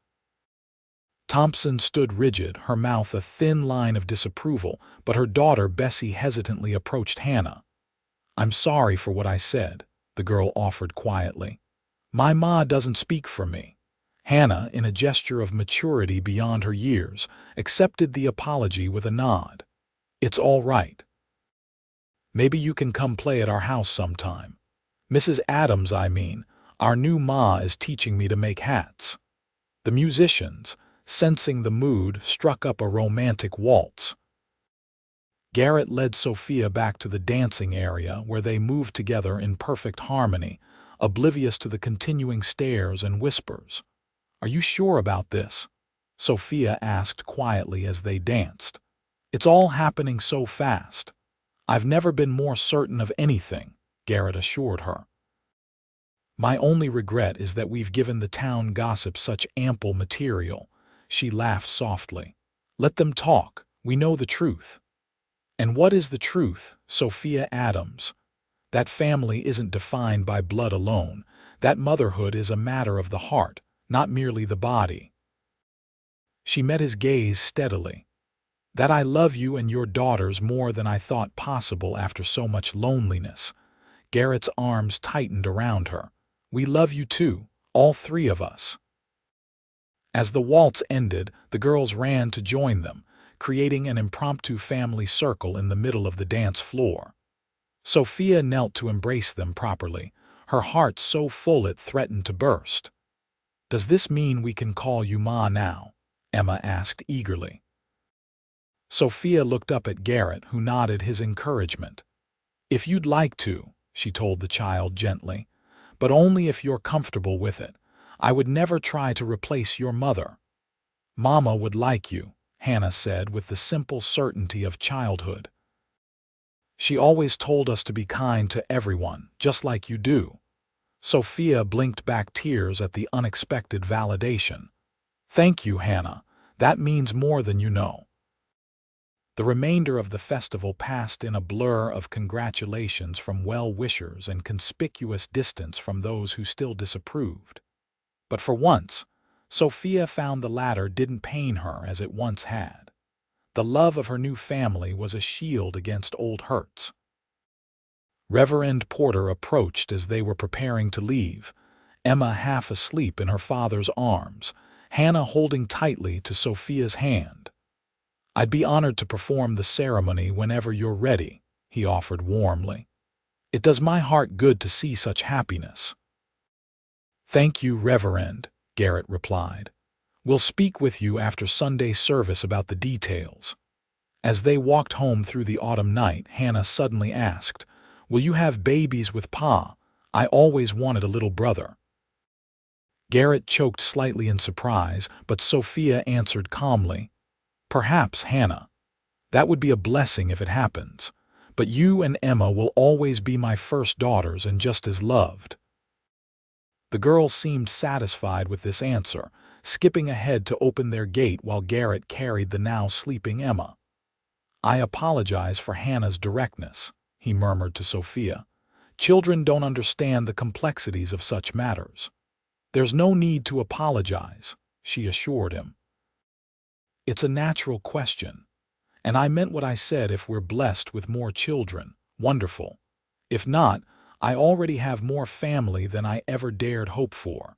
Thompson stood rigid, her mouth a thin line of disapproval, but her daughter Bessie hesitantly approached Hannah. "I'm sorry for what I said," the girl offered quietly. "My ma doesn't speak for me." Hannah, in a gesture of maturity beyond her years, accepted the apology with a nod. "It's all right. Maybe you can come play at our house sometime. Mrs. Adams, I mean, our new ma is teaching me to make hats." The musicians, sensing the mood, struck up a romantic waltz. Garrett led Sophia back to the dancing area where they moved together in perfect harmony, oblivious to the continuing stares and whispers. "Are you sure about this?" Sophia asked quietly as they danced. "It's all happening so fast." "I've never been more certain of anything," Garrett assured her. "My only regret is that we've given the town gossip such ample material." She laughed softly. "Let them talk. We know the truth." "And what is the truth, Sophia Adams? That family isn't defined by blood alone. That motherhood is a matter of the heart, not merely the body." She met his gaze steadily. "That I love you and your daughters more than I thought possible after so much loneliness." Garrett's arms tightened around her. "We love you too, all three of us." As the waltz ended, the girls ran to join them, creating an impromptu family circle in the middle of the dance floor. Sophia knelt to embrace them properly, her heart so full it threatened to burst. "Does this mean we can call you Ma now?" Emma asked eagerly. Sophia looked up at Garrett, who nodded his encouragement. "If you'd like to," she told the child gently, "but only if you're comfortable with it. I would never try to replace your mother." "Mama would like you," Hannah said with the simple certainty of childhood. "She always told us to be kind to everyone, just like you do." Sophia blinked back tears at the unexpected validation. "Thank you, Hannah. That means more than you know." The remainder of the festival passed in a blur of congratulations from well-wishers and conspicuous distance from those who still disapproved. But for once, Sophia found the latter didn't pain her as it once had. The love of her new family was a shield against old hurts. Reverend Porter approached as they were preparing to leave, Emma half asleep in her father's arms, Hannah holding tightly to Sophia's hand. "I'd be honored to perform the ceremony whenever you're ready," he offered warmly. "It does my heart good to see such happiness." "Thank you, Reverend," Garrett replied. "We'll speak with you after Sunday service about the details." As they walked home through the autumn night, Hannah suddenly asked, "Will you have babies with Pa? I always wanted a little brother." Garrett choked slightly in surprise, but Sophia answered calmly, "Perhaps, Hannah. That would be a blessing if it happens. But you and Emma will always be my first daughters and just as loved." The girls seemed satisfied with this answer, skipping ahead to open their gate while Garrett carried the now sleeping Emma. "I apologize for Hannah's directness," he murmured to Sophia. "Children don't understand the complexities of such matters." "There's no need to apologize," she assured him. "It's a natural question. And I meant what I said. If we're blessed with more children, wonderful. If not, I already have more family than I ever dared hope for."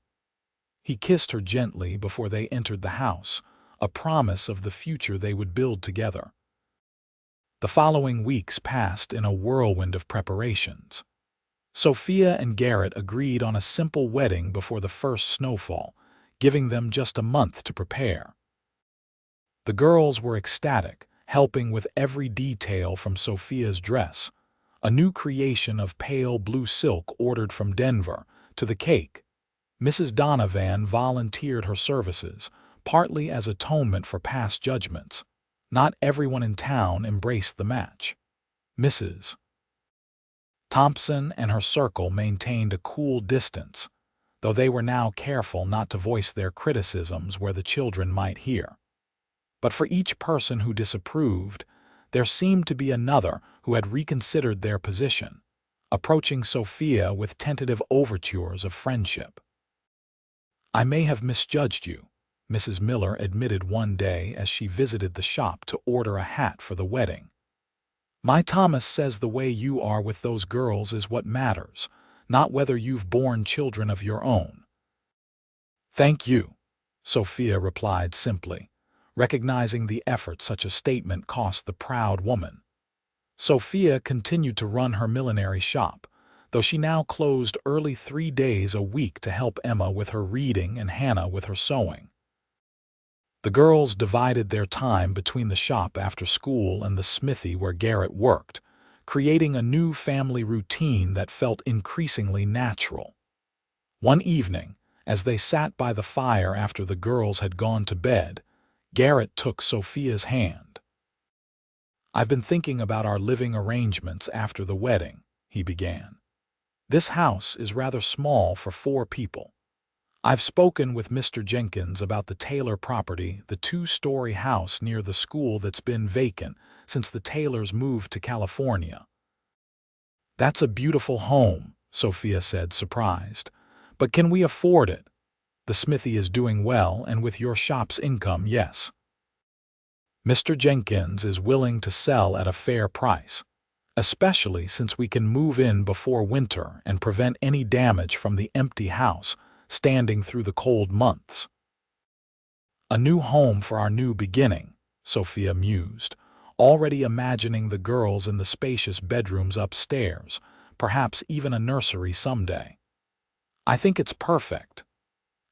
He kissed her gently before they entered the house, a promise of the future they would build together. The following weeks passed in a whirlwind of preparations. Sophia and Garrett agreed on a simple wedding before the first snowfall, giving them just a month to prepare. The girls were ecstatic, helping with every detail from Sophia's dress, a new creation of pale blue silk ordered from Denver, to the cake. Mrs. Donovan volunteered her services, partly as atonement for past judgments. Not everyone in town embraced the match. Mrs. Thompson and her circle maintained a cool distance, though they were now careful not to voice their criticisms where the children might hear. But for each person who disapproved, there seemed to be another who had reconsidered their position, approaching Sophia with tentative overtures of friendship. "I may have misjudged you," Mrs. Miller admitted one day as she visited the shop to order a hat for the wedding. "My Thomas says the way you are with those girls is what matters, not whether you've borne children of your own." "Thank you," Sophia replied simply, recognizing the effort such a statement cost the proud woman. Sophia continued to run her millinery shop, though she now closed early 3 days a week to help Emma with her reading and Hannah with her sewing. The girls divided their time between the shop after school and the smithy where Garrett worked, creating a new family routine that felt increasingly natural. One evening, as they sat by the fire after the girls had gone to bed, Garrett took Sophia's hand. "I've been thinking about our living arrangements after the wedding," he began. "This house is rather small for 4 people. I've spoken with Mr. Jenkins about the Taylor property, the 2-story house near the school that's been vacant since the Taylors moved to California." "That's a beautiful home," Sophia said, surprised. "But can we afford it? The smithy is doing well, and with your shop's income, yes. Mr. Jenkins is willing to sell at a fair price, especially since we can move in before winter and prevent any damage from the empty house standing through the cold months." "A new home for our new beginning," Sophia mused, already imagining the girls in the spacious bedrooms upstairs, perhaps even a nursery someday. "I think it's perfect."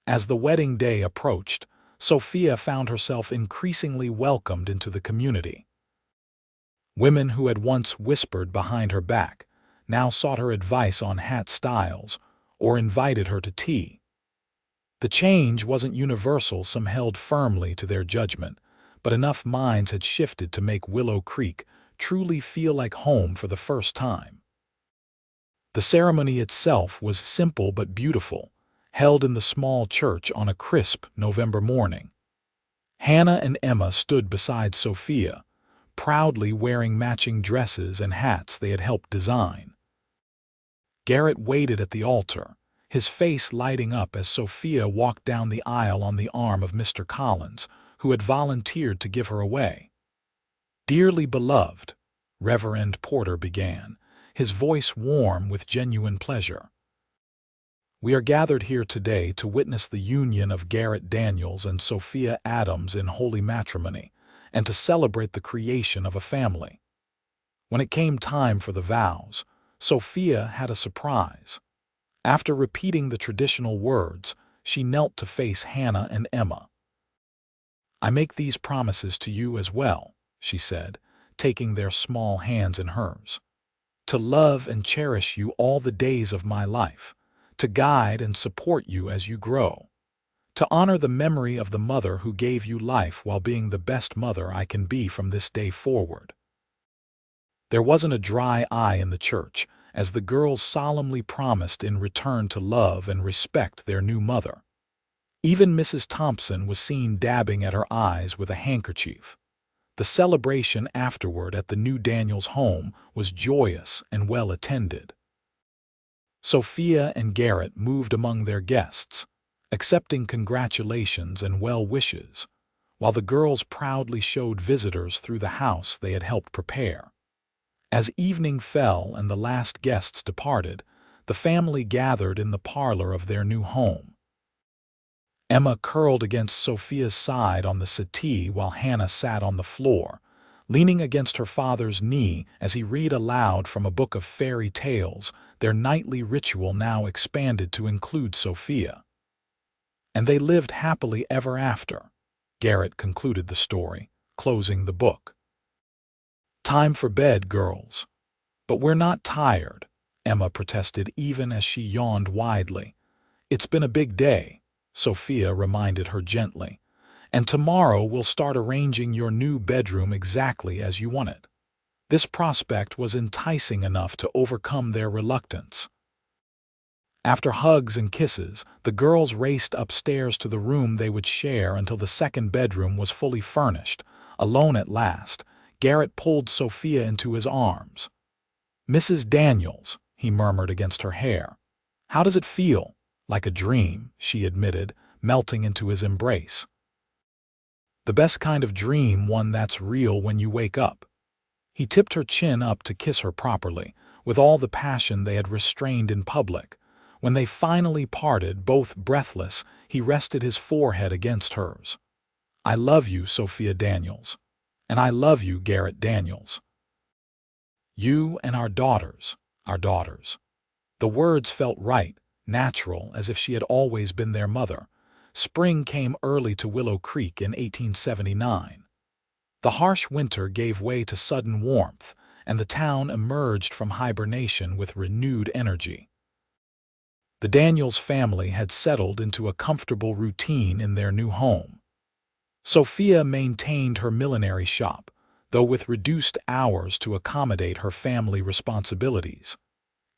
As the wedding day approached, Sophia found herself increasingly welcomed into the community. Women who had once whispered behind her back now sought her advice on hat styles or invited her to tea. The change wasn't universal. Some held firmly to their judgment, but enough minds had shifted to make Willow Creek truly feel like home for the first time. The ceremony itself was simple but beautiful, held in the small church on a crisp November morning. Hannah and Emma stood beside Sophia, proudly wearing matching dresses and hats they had helped design. Garrett waited at the altar, his face lighting up as Sophia walked down the aisle on the arm of Mr. Collins, who had volunteered to give her away. "Dearly beloved," Reverend Porter began, his voice warm with genuine pleasure. "We are gathered here today to witness the union of Garrett Daniels and Sophia Adams in holy matrimony, and to celebrate the creation of a family." When it came time for the vows, Sophia had a surprise. After repeating the traditional words, she knelt to face Hannah and Emma. "I make these promises to you as well," she said, taking their small hands in hers. "To love and cherish you all the days of my life, to guide and support you as you grow, to honor the memory of the mother who gave you life while being the best mother I can be from this day forward." There wasn't a dry eye in the church as the girls solemnly promised in return to love and respect their new mother. Even Mrs. Thompson was seen dabbing at her eyes with a handkerchief. The celebration afterward at the new Daniels home was joyous and well attended. Sophia and Garrett moved among their guests, accepting congratulations and well wishes, while the girls proudly showed visitors through the house they had helped prepare. As evening fell and the last guests departed, the family gathered in the parlor of their new home. Emma curled against Sophia's side on the settee while Hannah sat on the floor, leaning against her father's knee as he read aloud from a book of fairy tales, their nightly ritual now expanded to include Sophia. "And they lived happily ever after," Garrett concluded the story, closing the book. "Time for bed, girls." "But we're not tired," Emma protested even as she yawned widely. "It's been a big day," Sophia reminded her gently, "and tomorrow we'll start arranging your new bedroom exactly as you want it." This prospect was enticing enough to overcome their reluctance. After hugs and kisses, the girls raced upstairs to the room they would share until the second bedroom was fully furnished. Alone at last, Garrett pulled Sophia into his arms. "Mrs. Daniels," he murmured against her hair. "How does it feel?" "Like a dream," she admitted, melting into his embrace. "The best kind of dream, one that's real when you wake up." He tipped her chin up to kiss her properly, with all the passion they had restrained in public. When they finally parted, both breathless, he rested his forehead against hers. "I love you, Sophia Daniels. And I love you, Garrett Daniels. You and our daughters, our daughters." The words felt right, natural, as if she had always been their mother. spring came early to Willow Creek in 1879. The harsh winter gave way to sudden warmth, and the town emerged from hibernation with renewed energy. The Daniels family had settled into a comfortable routine in their new home. Sophia maintained her millinery shop, though with reduced hours to accommodate her family responsibilities.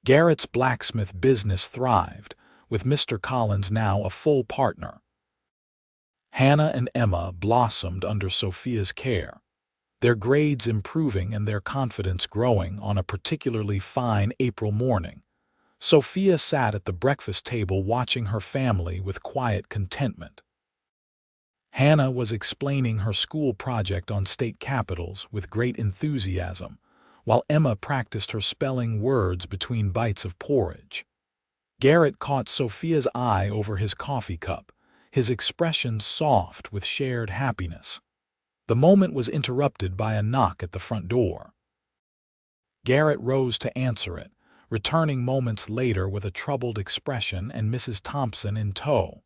Garrett's blacksmith business thrived, with Mr. Collins now a full partner. Hannah and Emma blossomed under Sophia's care, their grades improving and their confidence growing. On a particularly fine April morning, Sophia sat at the breakfast table watching her family with quiet contentment. Hannah was explaining her school project on state capitals with great enthusiasm, while Emma practiced her spelling words between bites of porridge. Garrett caught Sophia's eye over his coffee cup, his expression soft with shared happiness. The moment was interrupted by a knock at the front door. Garrett rose to answer it, returning moments later with a troubled expression and Mrs. Thompson in tow.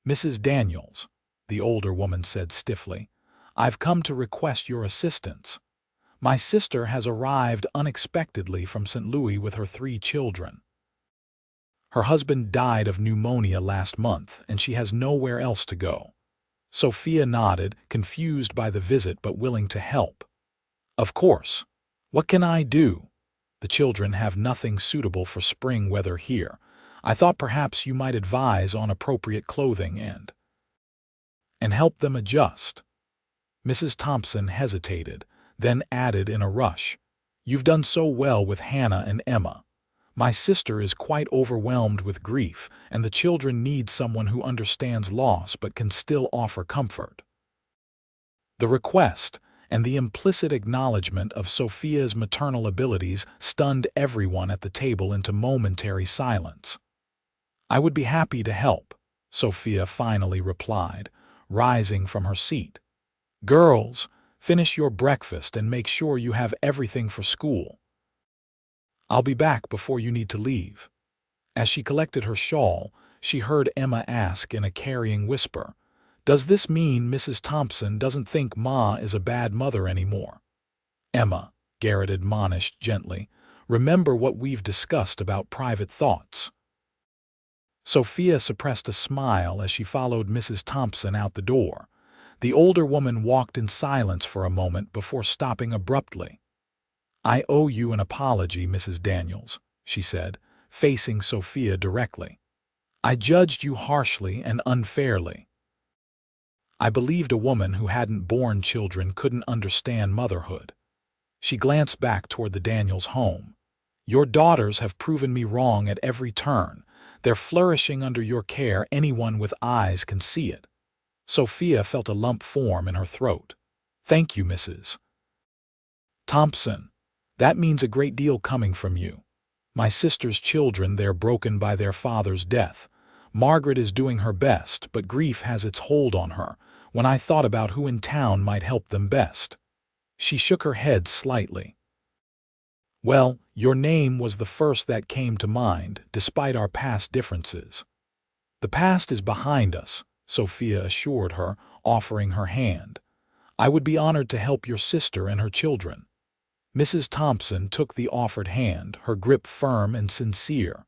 "Mrs. Daniels," the older woman said stiffly, "I've come to request your assistance. My sister has arrived unexpectedly from St. Louis with her 3 children. Her husband died of pneumonia last month, and she has nowhere else to go." Sophia nodded, confused by the visit but willing to help. "Of course. What can I do? The children have nothing suitable for spring weather here. I thought perhaps you might advise on appropriate clothing and help them adjust." Mrs. Thompson hesitated, then added in a rush, "You've done so well with Hannah and Emma. My sister is quite overwhelmed with grief, and the children need someone who understands loss but can still offer comfort." The request and the implicit acknowledgement of Sophia's maternal abilities stunned everyone at the table into momentary silence. "I would be happy to help," Sophia finally replied, rising from her seat. "Girls, finish your breakfast and make sure you have everything for school. I'll be back before you need to leave." As she collected her shawl, she heard Emma ask in a carrying whisper, "Does this mean Mrs. Thompson doesn't think Ma is a bad mother anymore?" "Emma," Garrett admonished gently, "remember what we've discussed about private thoughts." Sophia suppressed a smile as she followed Mrs. Thompson out the door. The older woman walked in silence for a moment before stopping abruptly. "I owe you an apology, Mrs. Daniels," she said, facing Sophia directly. "I judged you harshly and unfairly. I believed a woman who hadn't borne children couldn't understand motherhood." She glanced back toward the Daniels home. "Your daughters have proven me wrong at every turn. They're flourishing under your care. Anyone with eyes can see it." Sophia felt a lump form in her throat. "Thank you, Mrs. Thompson. That means a great deal coming from you. My sister's children, they're broken by their father's death. Margaret is doing her best, but grief has its hold on her. When I thought about who in town might help them best." She shook her head slightly. "Well, your name was the first that came to mind, despite our past differences." "The past is behind us," Sophia assured her, offering her hand. "I would be honored to help your sister and her children." Mrs. Thompson took the offered hand, her grip firm and sincere.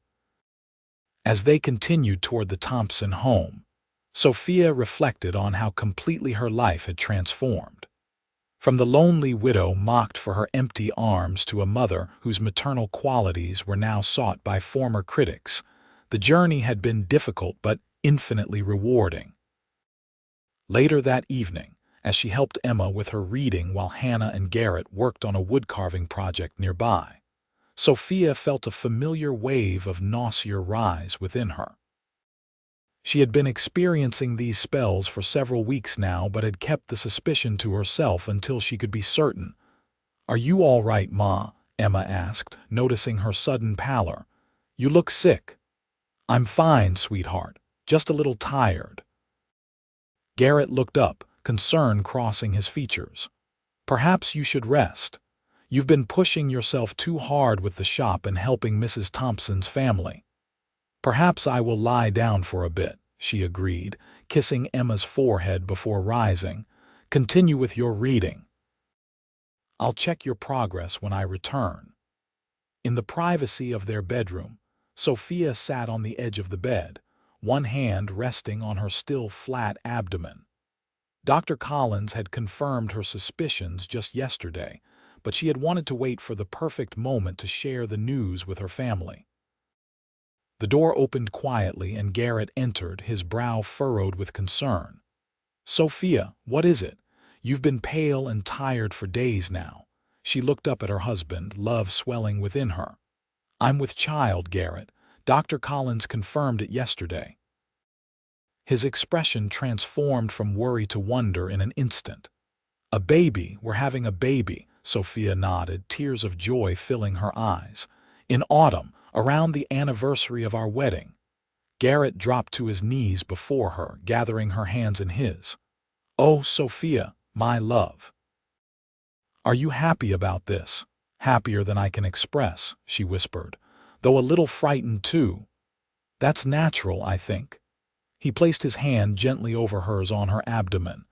As they continued toward the Thompson home, Sophia reflected on how completely her life had transformed. From the lonely widow mocked for her empty arms to a mother whose maternal qualities were now sought by former critics, the journey had been difficult but infinitely rewarding. Later that evening, as she helped Emma with her reading while Hannah and Garrett worked on a woodcarving project nearby, Sophia felt a familiar wave of nausea rise within her. She had been experiencing these spells for several weeks now, but had kept the suspicion to herself until she could be certain. "Are you all right, Ma?" Emma asked, noticing her sudden pallor. "You look sick." "I'm fine, sweetheart. Just a little tired." Garrett looked up, concern crossing his features. "Perhaps you should rest. You've been pushing yourself too hard with the shop and helping Mrs. Thompson's family." "Perhaps I will lie down for a bit," she agreed, kissing Emma's forehead before rising. "Continue with your reading. I'll check your progress when I return." In the privacy of their bedroom, Sophia sat on the edge of the bed, one hand resting on her still flat abdomen. Dr. Collins had confirmed her suspicions just yesterday, but she had wanted to wait for the perfect moment to share the news with her family. The door opened quietly and Garrett entered, his brow furrowed with concern. "Sophia, what is it? You've been pale and tired for days now." She looked up at her husband, love swelling within her. "I'm with child, Garrett. Dr. Collins confirmed it yesterday." His expression transformed from worry to wonder in an instant. "A baby, we're having a baby," Sophia nodded, tears of joy filling her eyes. "In autumn, around the anniversary of our wedding." Garrett dropped to his knees before her, gathering her hands in his. "Oh, Sophia, my love. Are you happy about this?" "Happier than I can express," she whispered, "though a little frightened too." "That's natural, I think." He placed his hand gently over hers on her abdomen.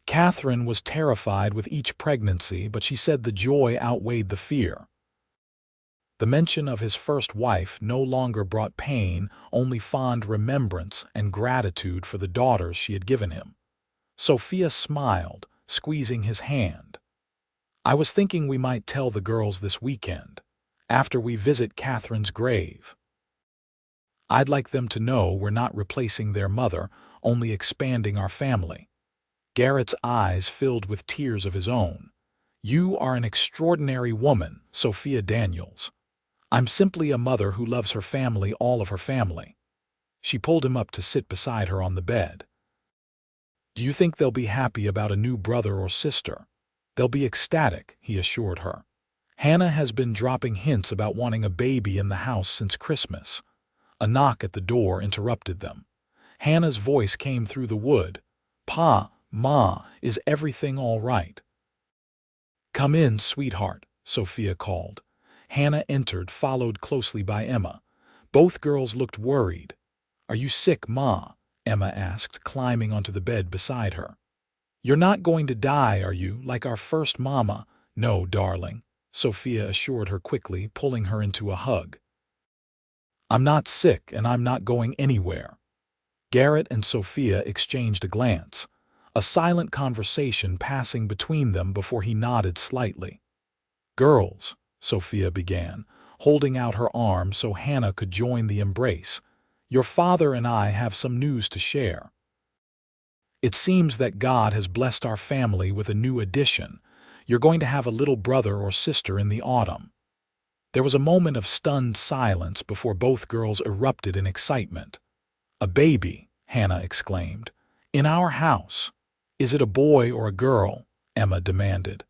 Catherine was terrified with each pregnancy, but she said the joy outweighed the fear. The mention of his first wife no longer brought pain, only fond remembrance and gratitude for the daughters she had given him. Sophia smiled, squeezing his hand. "I was thinking we might tell the girls this weekend, after we visit Catherine's grave. I'd like them to know we're not replacing their mother, only expanding our family." Garrett's eyes filled with tears of his own. "You are an extraordinary woman, Sophia Daniels." "I'm simply a mother who loves her family, all of her family." She pulled him up to sit beside her on the bed. "Do you think they'll be happy about a new brother or sister?" "They'll be ecstatic," he assured her. "Hannah has been dropping hints about wanting a baby in the house since Christmas." A knock at the door interrupted them. Hannah's voice came through the wood. "Pa, Ma, is everything all right?" "Come in, sweetheart," Sophia called. Hannah entered, followed closely by Emma. Both girls looked worried. "Are you sick, Ma?" Emma asked, climbing onto the bed beside her. "You're not going to die, are you, like our first mama?" "No, darling," Sophia assured her quickly, pulling her into a hug. "I'm not sick and I'm not going anywhere." Garrett and Sophia exchanged a glance, a silent conversation passing between them before he nodded slightly. "Girls," Sophia began, holding out her arm so Hannah could join the embrace, "your father and I have some news to share. It seems that God has blessed our family with a new addition. You're going to have a little brother or sister in the autumn." There was a moment of stunned silence before both girls erupted in excitement. "A baby," Hannah exclaimed. "In our house." "Is it a boy or a girl?" Emma demanded.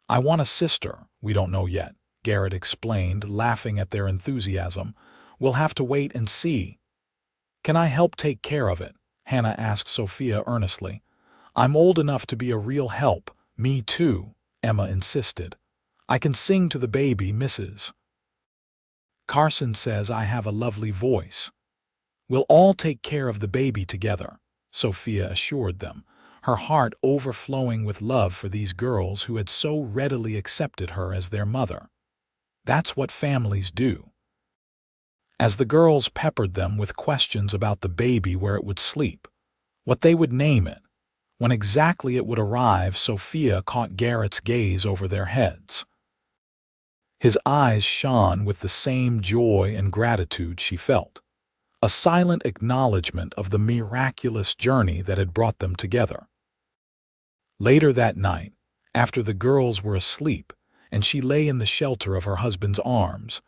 "I want a sister. We don't know yet," Garrett explained, laughing at their enthusiasm. "We'll have to wait and see." "Can I help take care of it?" Hannah asked Sophia earnestly. "I'm old enough to be a real help." "Me too," Emma insisted. "I can sing to the baby, Mrs. Carson says I have a lovely voice." "We'll all take care of the baby together," Sophia assured them, her heart overflowing with love for these girls who had so readily accepted her as their mother. That's what families do. As the girls peppered them with questions about the baby, where it would sleep, what they would name it, when exactly it would arrive, Sophia caught Garrett's gaze over their heads. His eyes shone with the same joy and gratitude she felt, a silent acknowledgement of the miraculous journey that had brought them together. Later that night, after the girls were asleep and she lay in the shelter of her husband's arms,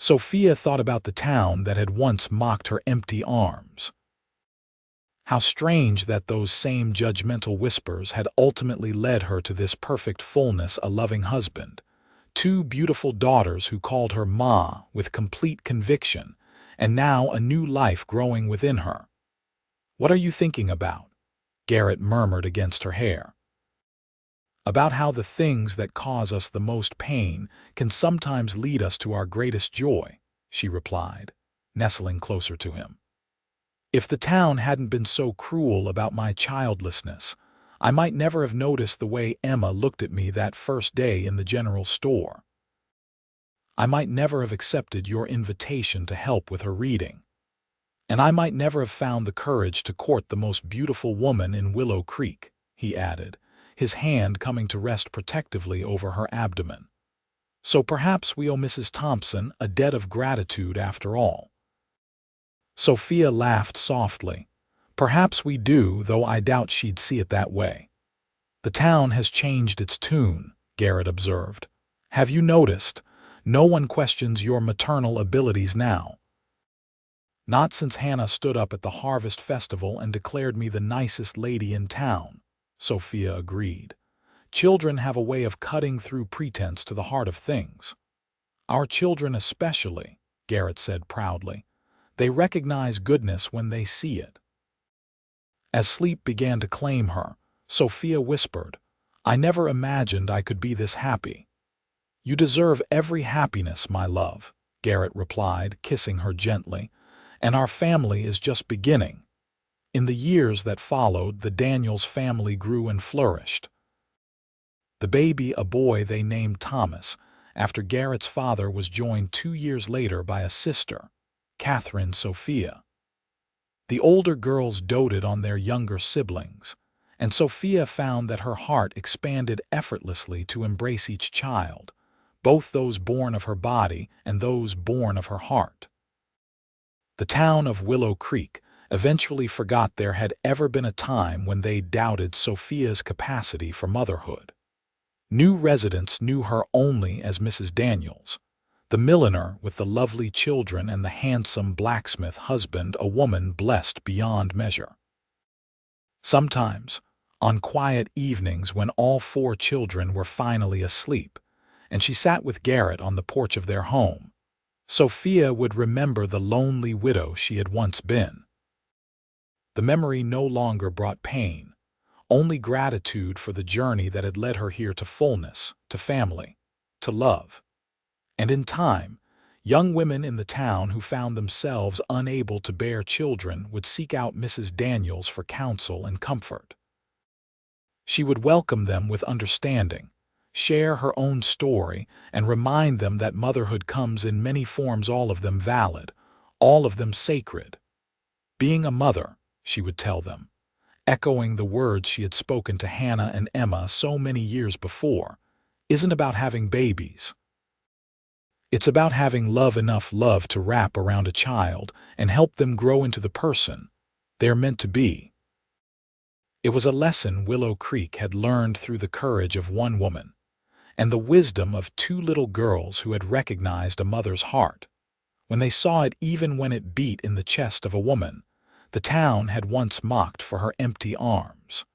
Sophia thought about the town that had once mocked her empty arms. How strange that those same judgmental whispers had ultimately led her to this perfect fullness, a loving husband, two beautiful daughters who called her Ma with complete conviction, and now a new life growing within her. "What are you thinking about?" Garrett murmured against her hair. "About how the things that cause us the most pain can sometimes lead us to our greatest joy," she replied, nestling closer to him. If the town hadn't been so cruel about my childlessness, I might never have noticed the way Emma looked at me that first day in the general store. I might never have accepted your invitation to help with her reading. And I might never have found the courage to court the most beautiful woman in Willow Creek, he added, his hand coming to rest protectively over her abdomen. So perhaps we owe Mrs. Thompson a debt of gratitude after all. Sophia laughed softly. Perhaps we do, though I doubt she'd see it that way. The town has changed its tune, Garrett observed. Have you noticed? No one questions your maternal abilities now. Not since Hannah stood up at the Harvest Festival and declared me the nicest lady in town, Sophia agreed. Children have a way of cutting through pretense to the heart of things. Our children especially, Garrett said proudly. They recognize goodness when they see it. As sleep began to claim her, Sophia whispered, I never imagined I could be this happy. You deserve every happiness, my love, Garrett replied, kissing her gently, and our family is just beginning. In the years that followed, the Daniels family grew and flourished. The baby, a boy they named Thomas, after Garrett's father was joined 2 years later by a sister, Catherine Sophia. The older girls doted on their younger siblings, and Sophia found that her heart expanded effortlessly to embrace each child, both those born of her body and those born of her heart. The town of Willow Creek eventually forgot there had ever been a time when they doubted Sophia's capacity for motherhood. New residents knew her only as Mrs. Daniels, the milliner with the lovely children and the handsome blacksmith husband, a woman blessed beyond measure. Sometimes, on quiet evenings when all 4 children were finally asleep, and she sat with Garrett on the porch of their home, Sophia would remember the lonely widow she had once been. The memory no longer brought pain, only gratitude for the journey that had led her here to fullness, to family, to love. And in time, young women in the town who found themselves unable to bear children would seek out Mrs. Daniels for counsel and comfort. She would welcome them with understanding, share her own story, and remind them that motherhood comes in many forms, all of them valid, all of them sacred. Being a mother, she would tell them, echoing the words she had spoken to Hannah and Emma so many years before, isn't about having babies. It's about having enough love to wrap around a child and help them grow into the person they're meant to be. It was a lesson Willow Creek had learned through the courage of one woman and the wisdom of 2 little girls who had recognized a mother's heart when they saw it, even when it beat in the chest of a woman the town had once mocked for her empty arms.